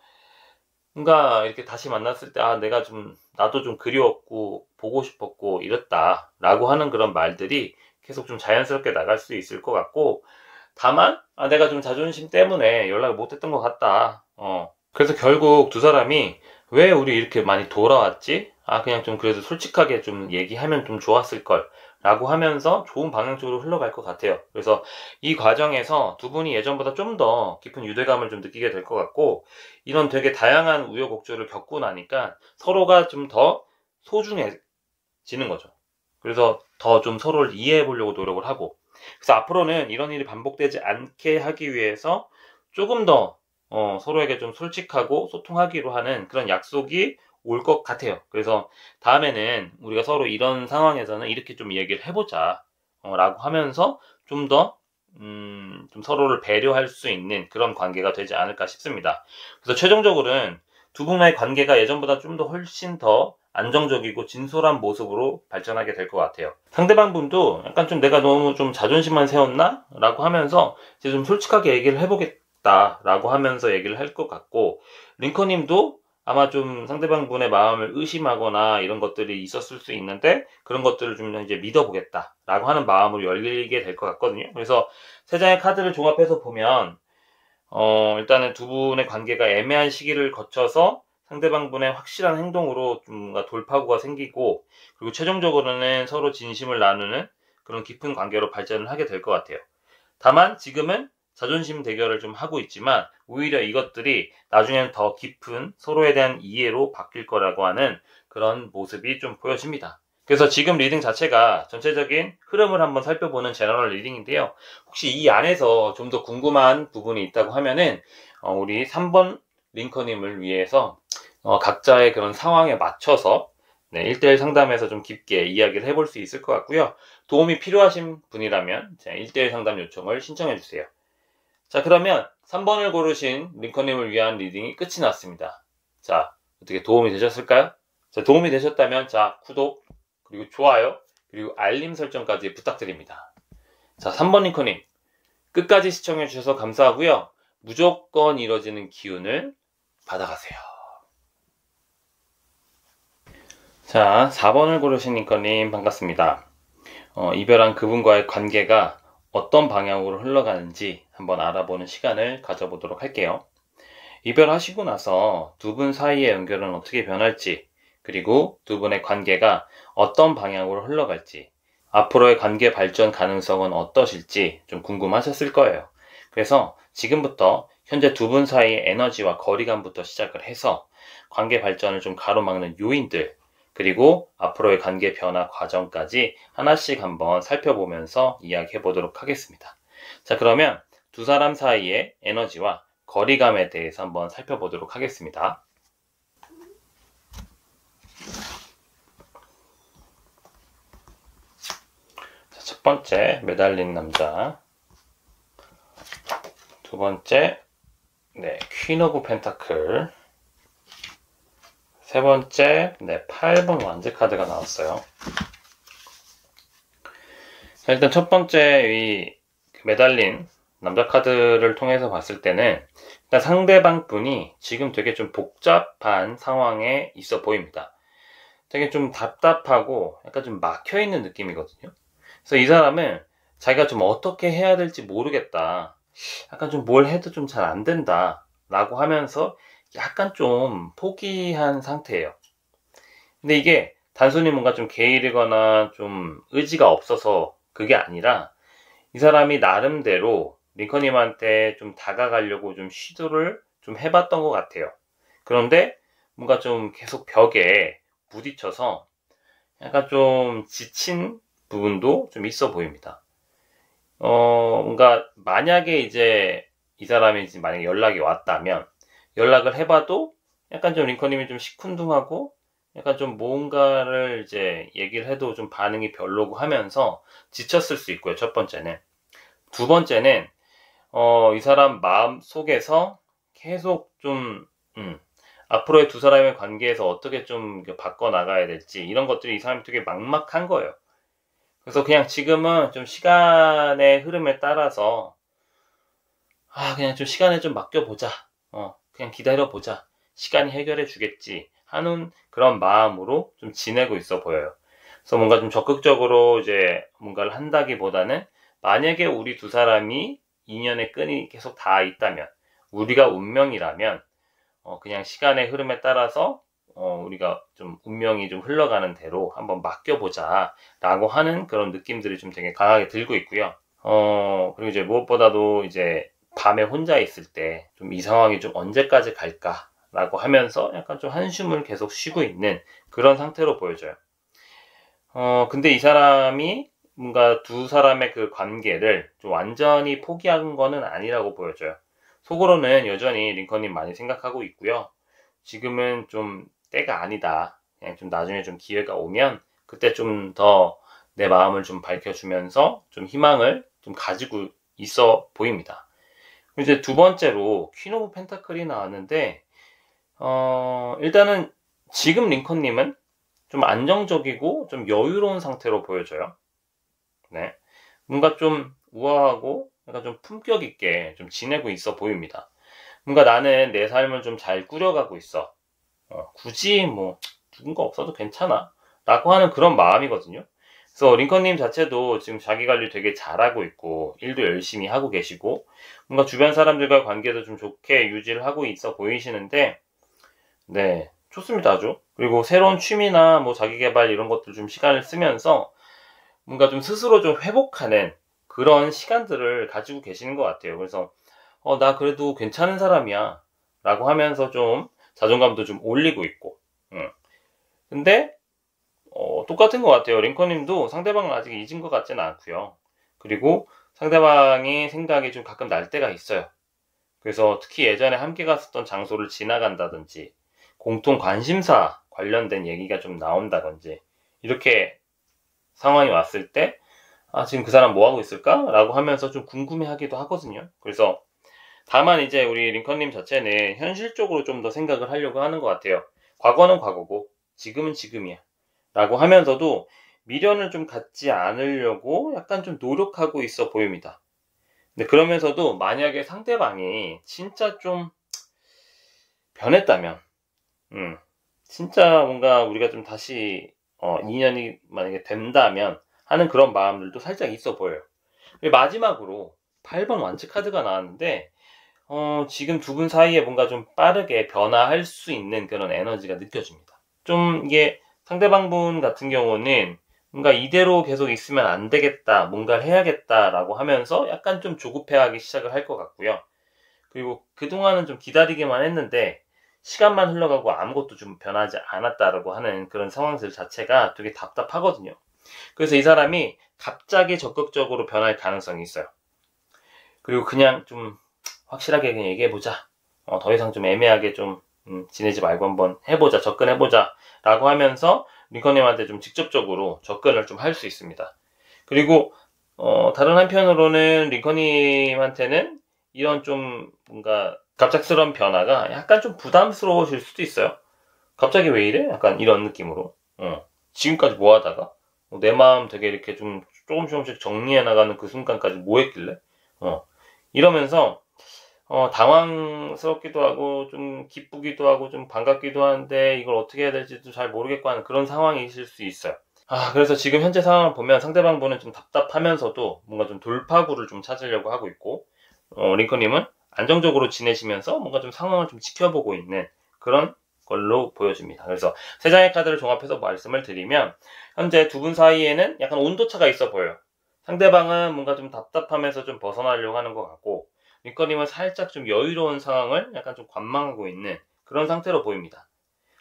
뭔가 이렇게 다시 만났을 때 내가 좀 나도 좀 그리웠고 보고 싶었고 이랬다 라고 하는 그런 말들이 계속 좀 자연스럽게 나갈 수 있을 것 같고, 다만 내가 좀 자존심 때문에 연락을 못했던 것 같다. 그래서 결국 두 사람이 왜 우리 이렇게 많이 돌아왔지? 그냥 좀 그래도 솔직하게 좀 얘기하면 좀 좋았을 걸 라고 하면서 좋은 방향 쪽으로 흘러갈 것 같아요. 그래서 이 과정에서 두 분이 예전보다 좀 더 깊은 유대감을 좀 느끼게 될 것 같고, 이런 되게 다양한 우여곡절을 겪고 나니까 서로가 좀 더 소중해지는 거죠. 그래서 더 좀 서로를 이해해 보려고 노력을 하고, 그래서 앞으로는 이런 일이 반복되지 않게 하기 위해서 조금 더 서로에게 좀 솔직하고 소통하기로 하는 그런 약속이 올 것 같아요. 그래서 다음에는 우리가 서로 이런 상황에서는 이렇게 좀 얘기를 해보자 라고 하면서 좀 더 좀 서로를 배려할 수 있는 그런 관계가 되지 않을까 싶습니다. 그래서 최종적으로는 두 분의 관계가 예전보다 좀 더 훨씬 더 안정적이고 진솔한 모습으로 발전하게 될 것 같아요. 상대방 분도 약간 좀 내가 너무 좀 자존심만 세웠나? 라고 하면서 이제 좀 솔직하게 얘기를 해보겠다 라고 하면서 얘기를 할 것 같고, 링컨님도 아마 좀 상대방 분의 마음을 의심하거나 이런 것들이 있었을 수 있는데 그런 것들을 좀 이제 믿어보겠다 라고 하는 마음으로 열리게 될 것 같거든요. 그래서 세 장의 카드를 종합해서 보면 일단은 두 분의 관계가 애매한 시기를 거쳐서 상대방 분의 확실한 행동으로 좀 뭔가 돌파구가 생기고, 그리고 최종적으로는 서로 진심을 나누는 그런 깊은 관계로 발전을 하게 될 것 같아요. 다만 지금은 자존심 대결을 좀 하고 있지만 오히려 이것들이 나중에는 더 깊은 서로에 대한 이해로 바뀔 거라고 하는 그런 모습이 좀 보여집니다. 그래서 지금 리딩 자체가 전체적인 흐름을 한번 살펴보는 제너럴 리딩인데요. 혹시 이 안에서 좀 더 궁금한 부분이 있다고 하면은 우리 3번 링컨님을 위해서 각자의 그런 상황에 맞춰서 1대1 상담에서 좀 깊게 이야기를 해볼 수 있을 것 같고요. 도움이 필요하신 분이라면 1대1 상담 요청을 신청해 주세요. 자, 그러면 3번을 고르신 링컨님을 위한 리딩이 끝이 났습니다. 자, 어떻게 도움이 되셨을까요? 자, 도움이 되셨다면 구독, 그리고 좋아요, 그리고 알림 설정까지 부탁드립니다. 자, 3번 링컨님 끝까지 시청해 주셔서 감사하고요. 무조건 이뤄지는 기운을 받아가세요. 자, 4번을 고르신 링컨님 반갑습니다. 이별한 그분과의 관계가 어떤 방향으로 흘러가는지 한번 알아보는 시간을 가져보도록 할게요. 이별하시고 나서 두 분 사이의 연결은 어떻게 변할지, 그리고 두 분의 관계가 어떤 방향으로 흘러갈지, 앞으로의 관계 발전 가능성은 어떠실지 좀 궁금하셨을 거예요. 그래서 지금부터 현재 두 분 사이의 에너지와 거리감부터 시작을 해서 관계 발전을 좀 가로막는 요인들, 그리고 앞으로의 관계 변화 과정까지 하나씩 한번 살펴보면서 이야기해 보도록 하겠습니다. 자, 그러면 두 사람 사이의 에너지와 거리감에 대해서 한번 살펴보도록 하겠습니다. 자, 첫 번째, 매달린 남자. 두 번째, 퀸 오브 펜타클. 세 번째, 8번 완즈 카드가 나왔어요. 자, 일단 첫 번째 이 매달린 남자 카드를 통해서 봤을 때는 일단 상대방 분이 지금 되게 좀 복잡한 상황에 있어 보입니다. 되게 좀 답답하고 약간 좀 막혀있는 느낌이거든요. 그래서 이 사람은 자기가 좀 어떻게 해야 될지 모르겠다, 약간 좀 뭘 해도 좀 잘 안 된다 라고 하면서 약간 좀 포기한 상태예요. 근데 이게 단순히 뭔가 좀 게으르거나 좀 의지가 없어서 그게 아니라 이 사람이 나름대로 링컨님한테 좀 다가가려고 좀 시도를 좀 해봤던 것 같아요. 그런데 뭔가 좀 계속 벽에 부딪혀서 약간 좀 지친 부분도 좀 있어 보입니다. 뭔가 만약에 이제 이 사람이 이제 만약에 연락이 왔다면 연락을 해봐도 약간 좀 링컨님이 좀 시큰둥하고 약간 좀 뭔가를 이제 얘기를 해도 좀 반응이 별로고 하면서 지쳤을 수 있고요. 첫 번째는. 두 번째는 이 사람 마음 속에서 계속 좀, 앞으로의 두 사람의 관계에서 어떻게 좀 바꿔나가야 될지, 이런 것들이 이 사람이 되게 막막한 거예요. 그래서 그냥 지금은 좀 시간의 흐름에 따라서, 그냥 좀 시간에 좀 맡겨보자. 그냥 기다려보자. 시간이 해결해 주겠지. 하는 그런 마음으로 좀 지내고 있어 보여요. 그래서 뭔가 좀 적극적으로 이제 뭔가를 한다기보다는 만약에 우리 두 사람이 인연의 끈이 계속 닿아 있다면, 우리가 운명이라면, 그냥 시간의 흐름에 따라서, 우리가 좀 운명이 좀 흘러가는 대로 한번 맡겨보자. 라고 하는 그런 느낌들이 좀 되게 강하게 들고 있고요. 그리고 이제 무엇보다도 이제 밤에 혼자 있을 때 좀 이 상황이 좀 언제까지 갈까라고 하면서 약간 좀 한숨을 계속 쉬고 있는 그런 상태로 보여져요. 근데 이 사람이 뭔가 두 사람의 그 관계를 좀 완전히 포기한 거는 아니라고 보여져요. 속으로는 여전히 링컨님 많이 생각하고 있고요. 지금은 좀 때가 아니다. 그냥 좀 나중에 좀 기회가 오면 그때 좀 더 내 마음을 좀 밝혀주면서 좀 희망을 좀 가지고 있어 보입니다. 이제 두 번째로 퀸 오브 펜타클이 나왔는데, 일단은 지금 링컨님은 좀 안정적이고 좀 여유로운 상태로 보여져요. 네. 뭔가 좀 우아하고 약간 좀 품격 있게 좀 지내고 있어 보입니다. 뭔가 나는 내 삶을 좀 잘 꾸려가고 있어. 굳이 뭐 누군가 없어도 괜찮아. 라고 하는 그런 마음이거든요. 그래서 링컨님 자체도 지금 자기 관리 되게 잘하고 있고 일도 열심히 하고 계시고 뭔가 주변 사람들과 관계도 좀 좋게 유지를 하고 있어 보이시는데, 네, 좋습니다, 아주. 그리고 새로운 취미나 뭐 자기 개발 이런 것들 좀 시간을 쓰면서 뭔가 좀 스스로 좀 회복하는 그런 시간들을 가지고 계시는 것 같아요. 그래서 나 그래도 괜찮은 사람이야 라고 하면서 좀 자존감도 좀 올리고 있고, 근데 똑같은 것 같아요. 링컨님도 상대방을 아직 잊은 것 같지는 않고요. 그리고 상대방이 생각이 좀 가끔 날 때가 있어요. 그래서 특히 예전에 함께 갔었던 장소를 지나간다든지 공통 관심사 관련된 얘기가 좀 나온다든지 이렇게 상황이 왔을 때 지금 그 사람 뭐 하고 있을까? 라고 하면서 좀 궁금해하기도 하거든요. 그래서 다만 이제 우리 링컨님 자체는 현실적으로 좀 더 생각을 하려고 하는 것 같아요. 과거는 과거고 지금은 지금이야 라고 하면서도 미련을 좀 갖지 않으려고 약간 좀 노력하고 있어 보입니다. 근데 그러면서도 만약에 상대방이 진짜 좀 변했다면, 진짜 뭔가 우리가 좀 다시 인연이 만약에 된다면 하는 그런 마음들도 살짝 있어 보여요. 그리고 마지막으로 8번 완치 카드가 나왔는데, 지금 두 분 사이에 뭔가 좀 빠르게 변화할 수 있는 그런 에너지가 느껴집니다. 좀 이게 상대방분 같은 경우는 뭔가 이대로 계속 있으면 안 되겠다, 뭔가를 해야겠다라고 하면서 약간 좀 조급해하기 시작을 할 것 같고요. 그리고 그동안은 좀 기다리기만 했는데 시간만 흘러가고 아무것도 좀 변하지 않았다라고 하는 그런 상황들 자체가 되게 답답하거든요. 그래서 이 사람이 갑자기 적극적으로 변할 가능성이 있어요. 그리고 그냥 좀 확실하게 그냥 얘기해보자. 더 이상 좀 애매하게 좀 지내지 말고 한번 해보자, 접근해보자 라고 하면서 링컨님한테 좀 직접적으로 접근을 좀 할 수 있습니다. 그리고 다른 한편으로는 링컨님한테는 이런 좀 뭔가 갑작스러운 변화가 약간 좀 부담스러우실 수도 있어요. 갑자기 왜 이래? 약간 이런 느낌으로. 지금까지 뭐 하다가 내 마음 되게 이렇게 좀 조금씩 정리해 나가는 그 순간까지 뭐 했길래? 이러면서 당황스럽기도 하고 좀 기쁘기도 하고 좀 반갑기도 한데 이걸 어떻게 해야 될지도 잘 모르겠고 하는 그런 상황이실 수 있어요. 그래서 지금 현재 상황을 보면 상대방 분은 좀 답답하면서도 뭔가 좀 돌파구를 좀 찾으려고 하고 있고, 링컨님은 안정적으로 지내시면서 뭔가 좀 상황을 좀 지켜보고 있는 그런 걸로 보여집니다. 그래서 세 장의 카드를 종합해서 말씀을 드리면 현재 두 분 사이에는 약간 온도차가 있어 보여요. 상대방은 뭔가 좀 답답하면서 좀 벗어나려고 하는 것 같고, 링컨님은 살짝 좀 여유로운 상황을 약간 좀 관망하고 있는 그런 상태로 보입니다.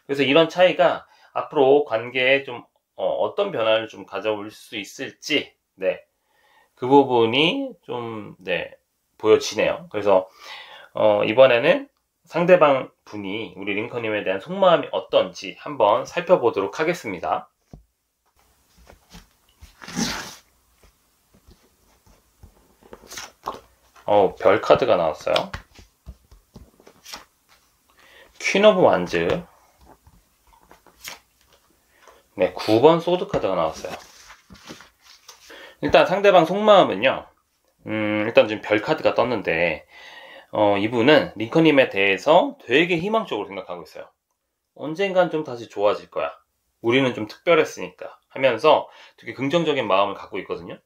그래서 이런 차이가 앞으로 관계에 좀 어떤 변화를 좀 가져올 수 있을지, 네, 그 부분이 좀 보여지네요. 그래서 이번에는 상대방 분이 우리 링컨님에 대한 속마음이 어떤지 한번 살펴보도록 하겠습니다. 별 카드가 나왔어요. 퀸 오브 완즈. 네, 9번 소드 카드가 나왔어요. 일단 상대방 속마음은요. 일단 지금 별 카드가 떴는데 이분은 링컨님에 대해서 되게 희망적으로 생각하고 있어요. 언젠간 좀 다시 좋아질 거야. 우리는 좀 특별했으니까 하면서 되게 긍정적인 마음을 갖고 있거든요.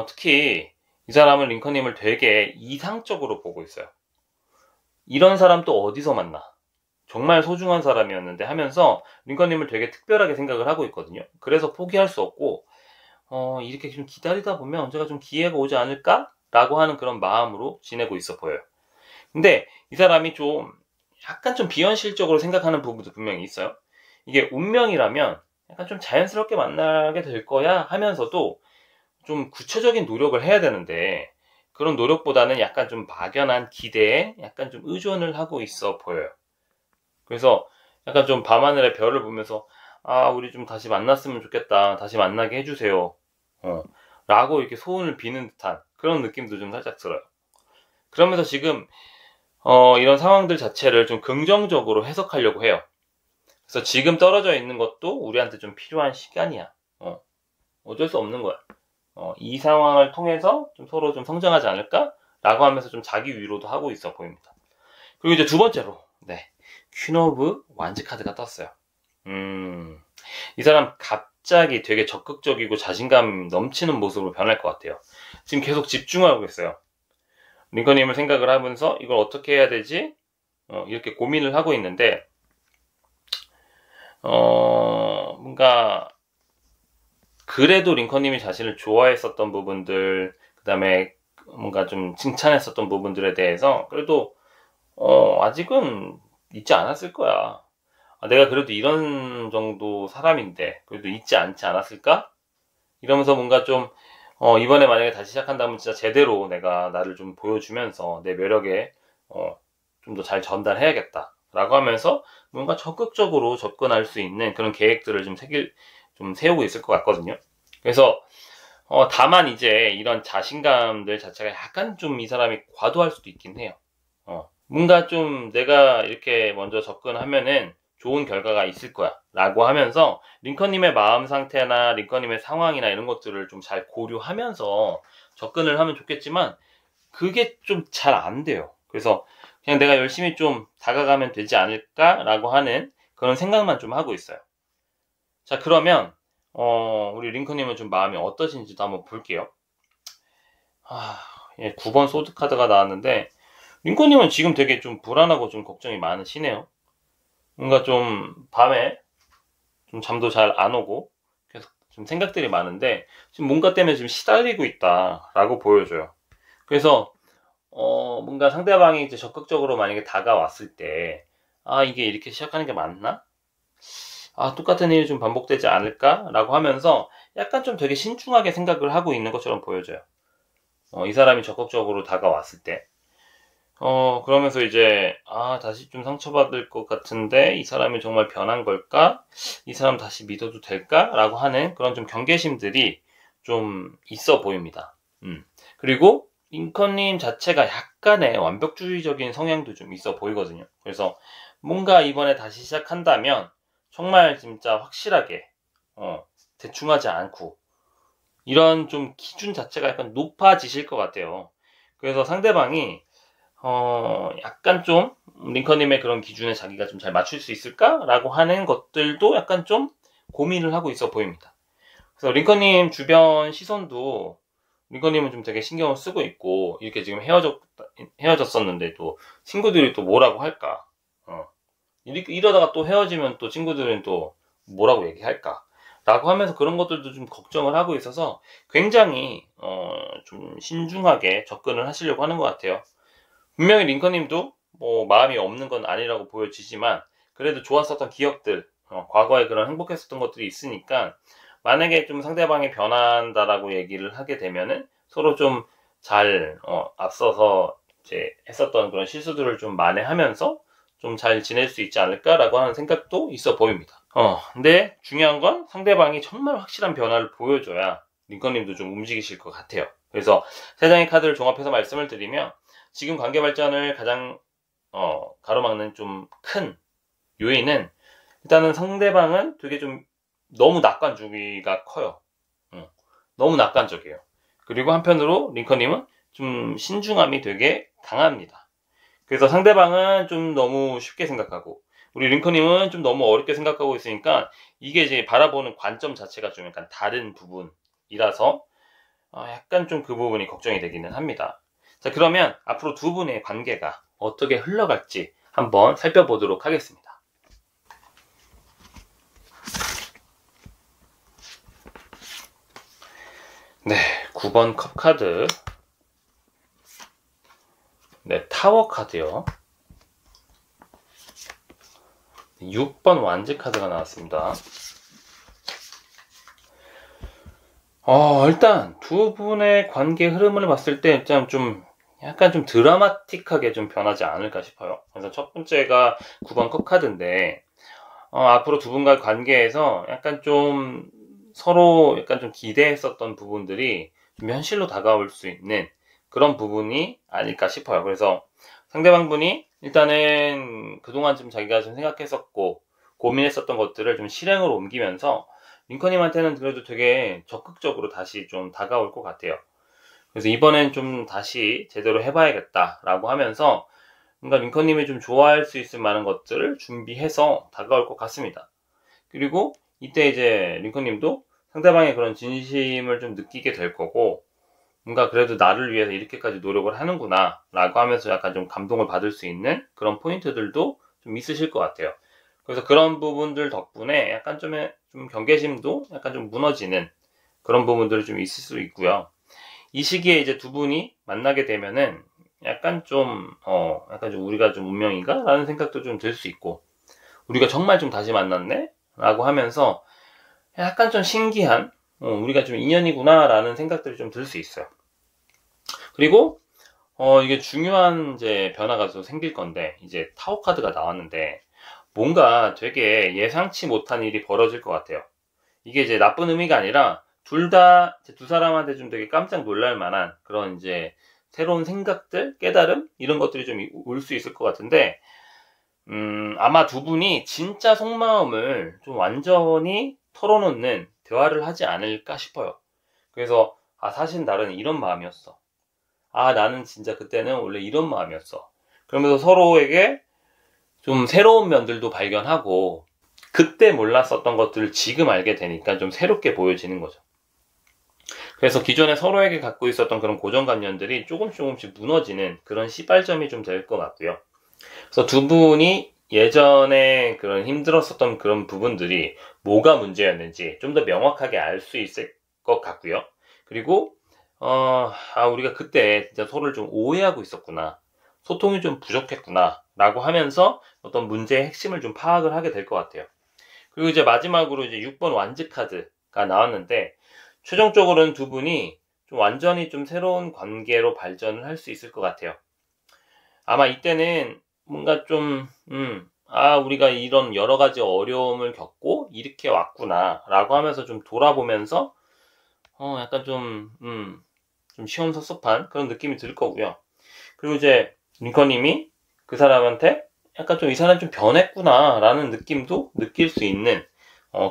특히 이 사람은 링컨님을 되게 이상적으로 보고 있어요. 이런 사람 또 어디서 만나? 정말 소중한 사람이었는데 하면서 링컨님을 되게 특별하게 생각을 하고 있거든요. 그래서 포기할 수 없고 이렇게 좀 기다리다 보면 언제가 좀 기회가 오지 않을까? 라고 하는 그런 마음으로 지내고 있어 보여요. 근데 이 사람이 좀 약간 좀 비현실적으로 생각하는 부분도 분명히 있어요. 이게 운명이라면 약간 좀 자연스럽게 만나게 될 거야 하면서도 좀 구체적인 노력을 해야 되는데 그런 노력보다는 약간 좀 막연한 기대에 약간 좀 의존을 하고 있어 보여요. 그래서 약간 좀 밤하늘의 별을 보면서 우리 좀 다시 만났으면 좋겠다. 다시 만나게 해주세요. 라고 이렇게 소원을 비는 듯한 그런 느낌도 좀 살짝 들어요. 그러면서 지금 이런 상황들 자체를 좀 긍정적으로 해석하려고 해요. 그래서 지금 떨어져 있는 것도 우리한테 좀 필요한 시간이야. 어쩔 수 없는 거야. 이 상황을 통해서 좀 서로 좀 성장하지 않을까? 라고 하면서 좀 자기 위로도 하고 있어 보입니다. 그리고 이제 두 번째로, 네. 퀸 오브 완즈 카드가 떴어요. 이 사람 갑자기 되게 적극적이고 자신감 넘치는 모습으로 변할 것 같아요. 지금 계속 집중하고 있어요. 링컨님을 생각을 하면서 이걸 어떻게 해야 되지? 이렇게 고민을 하고 있는데 뭔가 그래도 링컨님이 자신을 좋아했었던 부분들, 그 다음에 뭔가 좀 칭찬했었던 부분들에 대해서 그래도 아직은 잊지 않았을 거야. 내가 그래도 이런 정도 사람인데 그래도 잊지 않지 않았을까? 이러면서 뭔가 좀 이번에 만약에 다시 시작한다면 진짜 제대로 내가 나를 좀 보여주면서 내 매력에 좀 더 잘 전달해야겠다 라고 하면서 뭔가 적극적으로 접근할 수 있는 그런 계획들을 좀 세우고 있을 것 같거든요. 그래서 다만 이제 이런 자신감들 자체가 약간 좀 이 사람이 과도할 수도 있긴 해요. 뭔가 좀 내가 이렇게 먼저 접근하면은 좋은 결과가 있을 거야 라고 하면서 링컨님의 마음 상태나 링컨님의 상황이나 이런 것들을 좀 잘 고려하면서 접근을 하면 좋겠지만 그게 좀 잘 안 돼요. 그래서 그냥 내가 열심히 좀 다가가면 되지 않을까 라고 하는 그런 생각만 좀 하고 있어요. 자, 그러면 우리 링컨님은 좀 마음이 어떠신지도 한번 볼게요. 9번 소드 카드가 나왔는데 링컨님은 지금 되게 좀 불안하고 좀 걱정이 많으시네요. 뭔가 좀 밤에 좀 잠도 잘 안 오고 계속 좀 생각들이 많은데 지금 뭔가 때문에 지금 시달리고 있다라고 보여줘요. 그래서 뭔가 상대방이 이제 적극적으로 만약에 다가왔을 때 이게 이렇게 시작하는 게 맞나? 똑같은 일이 좀 반복되지 않을까? 라고 하면서 약간 좀 되게 신중하게 생각을 하고 있는 것처럼 보여져요. 이 사람이 적극적으로 다가왔을 때 그러면서 이제 다시 좀 상처받을 것 같은데 이 사람이 정말 변한 걸까? 이 사람 다시 믿어도 될까? 라고 하는 그런 좀 경계심들이 좀 있어 보입니다. 그리고 링컨님 자체가 약간의 완벽주의적인 성향도 좀 있어 보이거든요. 그래서 뭔가 이번에 다시 시작한다면 정말 진짜 확실하게 대충 하지 않고 이런 좀 기준 자체가 약간 높아지실 것 같아요. 그래서 상대방이 약간 좀 링컨님의 그런 기준에 자기가 좀 잘 맞출 수 있을까? 라고 하는 것들도 약간 좀 고민을 하고 있어 보입니다. 그래서 링컨님 주변 시선도 링컨님은 좀 되게 신경을 쓰고 있고 이렇게 지금 헤어졌었는데도 친구들이 또 뭐라고 할까? 이러다가 또 헤어지면 또 친구들은 또 뭐라고 얘기할까? 라고 하면서 그런 것들도 좀 걱정을 하고 있어서 굉장히 좀 신중하게 접근을 하시려고 하는 것 같아요. 분명히 링컨님도 뭐 마음이 없는 건 아니라고 보여지지만 그래도 좋았었던 기억들, 과거에 그런 행복했었던 것들이 있으니까 만약에 좀 상대방이 변한다라고 얘기를 하게 되면은 서로 좀 잘 앞서서 이제 했었던 그런 실수들을 좀 만회하면서 좀 잘 지낼 수 있지 않을까라고 하는 생각도 있어 보입니다. 근데 중요한 건 상대방이 정말 확실한 변화를 보여줘야 링컨님도 좀 움직이실 것 같아요. 그래서 세 장의 카드를 종합해서 말씀을 드리면 지금 관계 발전을 가장 가로막는 좀 큰 요인은 일단은 상대방은 되게 좀 너무 낙관주의가 커요. 너무 낙관적이에요. 그리고 한편으로 링컨님은 좀 신중함이 되게 강합니다. 그래서 상대방은 좀 너무 쉽게 생각하고 우리 링컨님은 좀 너무 어렵게 생각하고 있으니까 이게 이제 바라보는 관점 자체가 좀 약간 다른 부분이라서 약간 좀 그 부분이 걱정이 되기는 합니다. 자, 그러면 앞으로 두 분의 관계가 어떻게 흘러갈지 한번 살펴보도록 하겠습니다. 네, 9번 컵 카드. 네, 타워 카드요. 6번 완지 카드가 나왔습니다. 일단 두 분의 관계 흐름을 봤을 때 일단 좀 약간 좀 드라마틱하게 좀 변하지 않을까 싶어요. 그래서 첫 번째가 9번 컵 카드인데 앞으로 두 분과의 관계에서 약간 좀 서로 약간 좀 기대했었던 부분들이 좀 현실로 다가올 수 있는 그런 부분이 아닐까 싶어요. 그래서 상대방 분이 일단은 그동안 좀 자기가 좀 생각했었고 고민했었던 것들을 좀 실행으로 옮기면서 링컨님한테는 그래도 되게 적극적으로 다시 좀 다가올 것 같아요. 그래서 이번엔 좀 다시 제대로 해봐야겠다라고 하면서 뭔가 링컨님이 좀 좋아할 수 있을 만한 것들을 준비해서 다가올 것 같습니다. 그리고 이때 이제 링컨님도 상대방의 그런 진심을 좀 느끼게 될 거고 뭔가 그래도 나를 위해서 이렇게까지 노력을 하는구나 라고 하면서 약간 좀 감동을 받을 수 있는 그런 포인트들도 좀 있으실 것 같아요. 그래서 그런 부분들 덕분에 약간 좀 경계심도 약간 좀 무너지는 그런 부분들이 좀 있을 수 있고요. 이 시기에 이제 두 분이 만나게 되면은 약간 좀 우리가 좀 운명인가? 라는 생각도 좀 들 수 있고 우리가 정말 좀 다시 만났네? 라고 하면서 약간 좀 신기한 우리가 좀 인연이구나 라는 생각들이 좀 들 수 있어요. 그리고 이게 중요한 이제 변화가 또 생길 건데 이제 타워 카드가 나왔는데 뭔가 되게 예상치 못한 일이 벌어질 것 같아요. 이게 이제 나쁜 의미가 아니라 두 사람한테 좀 되게 깜짝 놀랄 만한 그런 이제 새로운 생각들, 깨달음 이런 것들이 좀 올 수 있을 것 같은데 아마 두 분이 진짜 속마음을 좀 완전히 털어놓는 대화를 하지 않을까 싶어요. 그래서 사실 나는 이런 마음이었어. 나는 진짜 그때는 원래 이런 마음이었어. 그러면서 서로에게 좀 새로운 면들도 발견하고 그때 몰랐었던 것들을 지금 알게 되니까 좀 새롭게 보여지는 거죠. 그래서 기존에 서로에게 갖고 있었던 그런 고정관념들이 조금씩 무너지는 그런 시발점이 좀 될 것 같고요. 그래서 두 분이 예전에 그런 힘들었었던 그런 부분들이 뭐가 문제였는지 좀 더 명확하게 알 수 있을 것 같고요. 그리고 우리가 그때 진짜 서로를 좀 오해하고 있었구나. 소통이 좀 부족했구나. 라고 하면서 어떤 문제의 핵심을 좀 파악을 하게 될 것 같아요. 그리고 이제 마지막으로 이제 6번 완즈 카드가 나왔는데, 최종적으로는 두 분이 좀 완전히 좀 새로운 관계로 발전을 할 수 있을 것 같아요. 아마 이때는 뭔가 좀, 우리가 이런 여러 가지 어려움을 겪고 이렇게 왔구나. 라고 하면서 좀 돌아보면서, 약간 좀 시원섭섭한 그런 느낌이 들 거고요. 그리고 이제 링컨님이 그 사람한테 약간 좀 이 사람이 좀 변했구나 라는 느낌도 느낄 수 있는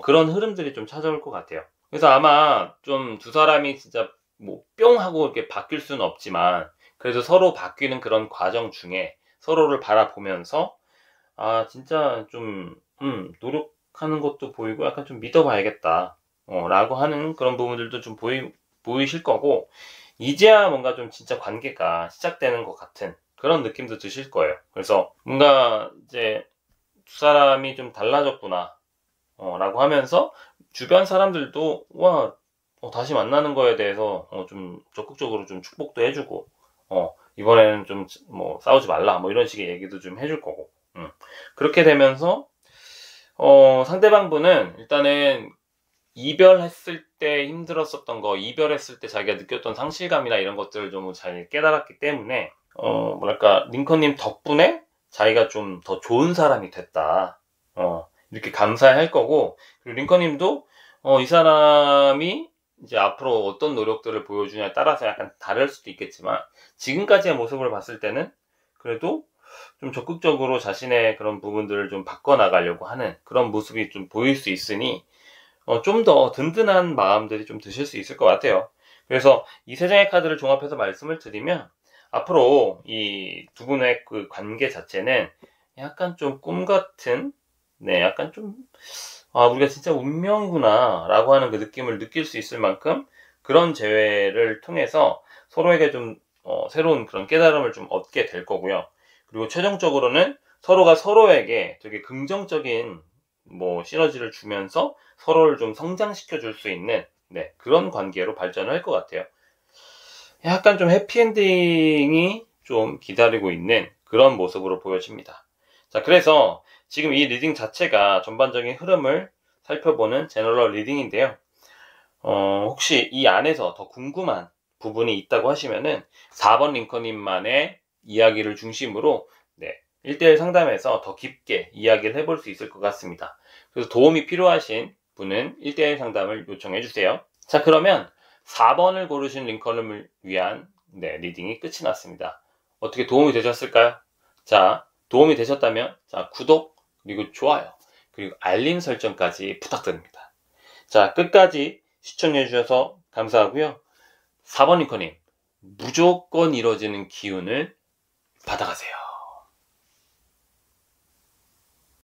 그런 흐름들이 좀 찾아올 것 같아요. 그래서 아마 좀 두 사람이 진짜 뭐 뿅 하고 이렇게 바뀔 수는 없지만 그래도 서로 바뀌는 그런 과정 중에 서로를 바라보면서 진짜 좀 노력하는 것도 보이고 약간 좀 믿어봐야겠다 라고 하는 그런 부분들도 좀 보이실 거고 이제야 뭔가 좀 진짜 관계가 시작되는 것 같은 그런 느낌도 드실 거예요. 그래서 뭔가 이제 두 사람이 좀 달라졌구나 라고 하면서 주변 사람들도 다시 만나는 거에 대해서 좀 적극적으로 좀 축복도 해주고 이번에는 좀 뭐 싸우지 말라 뭐 이런 식의 얘기도 좀 해줄 거고 그렇게 되면서 상대방 분은 일단은 이별했을 때 힘들었었던 거, 이별했을 때 자기가 느꼈던 상실감이나 이런 것들을 좀 잘 깨달았기 때문에, 링컨님 덕분에 자기가 좀 더 좋은 사람이 됐다. 이렇게 감사할 거고, 그리고 링컨님도, 이 사람이 이제 앞으로 어떤 노력들을 보여주냐에 따라서 약간 다를 수도 있겠지만, 지금까지의 모습을 봤을 때는 그래도 좀 적극적으로 자신의 그런 부분들을 좀 바꿔나가려고 하는 그런 모습이 좀 보일 수 있으니, 좀 더 든든한 마음들이 좀 드실 수 있을 것 같아요. 그래서 이 세 장의 카드를 종합해서 말씀을 드리면, 앞으로 이 두 분의 그 관계 자체는 약간 좀 꿈 같은, 네, 약간 좀, 우리가 진짜 운명이구나, 라고 하는 그 느낌을 느낄 수 있을 만큼 그런 재회를 통해서 서로에게 좀, 새로운 그런 깨달음을 좀 얻게 될 거고요. 그리고 최종적으로는 서로가 서로에게 되게 긍정적인 시너지를 주면서 서로를 좀 성장시켜 줄 수 있는, 네, 그런 관계로 발전을 할 것 같아요. 약간 좀 해피엔딩이 좀 기다리고 있는 그런 모습으로 보여집니다. 자, 그래서 지금 이 리딩 자체가 전반적인 흐름을 살펴보는 제너럴 리딩인데요. 혹시 이 안에서 더 궁금한 부분이 있다고 하시면은 4번 링컨님만의 이야기를 중심으로, 네, 1대1 상담에서 더 깊게 이야기를 해볼 수 있을 것 같습니다. 그래서 도움이 필요하신 분은 1대1 상담을 요청해 주세요. 자, 그러면 4번을 고르신 링컨을 위한, 네, 리딩이 끝이 났습니다. 어떻게 도움이 되셨을까요? 자, 도움이 되셨다면, 자, 구독, 그리고 좋아요, 그리고 알림 설정까지 부탁드립니다. 자, 끝까지 시청해주셔서 감사하고요. 4번 링컨님, 무조건 이뤄지는 기운을 받아가세요.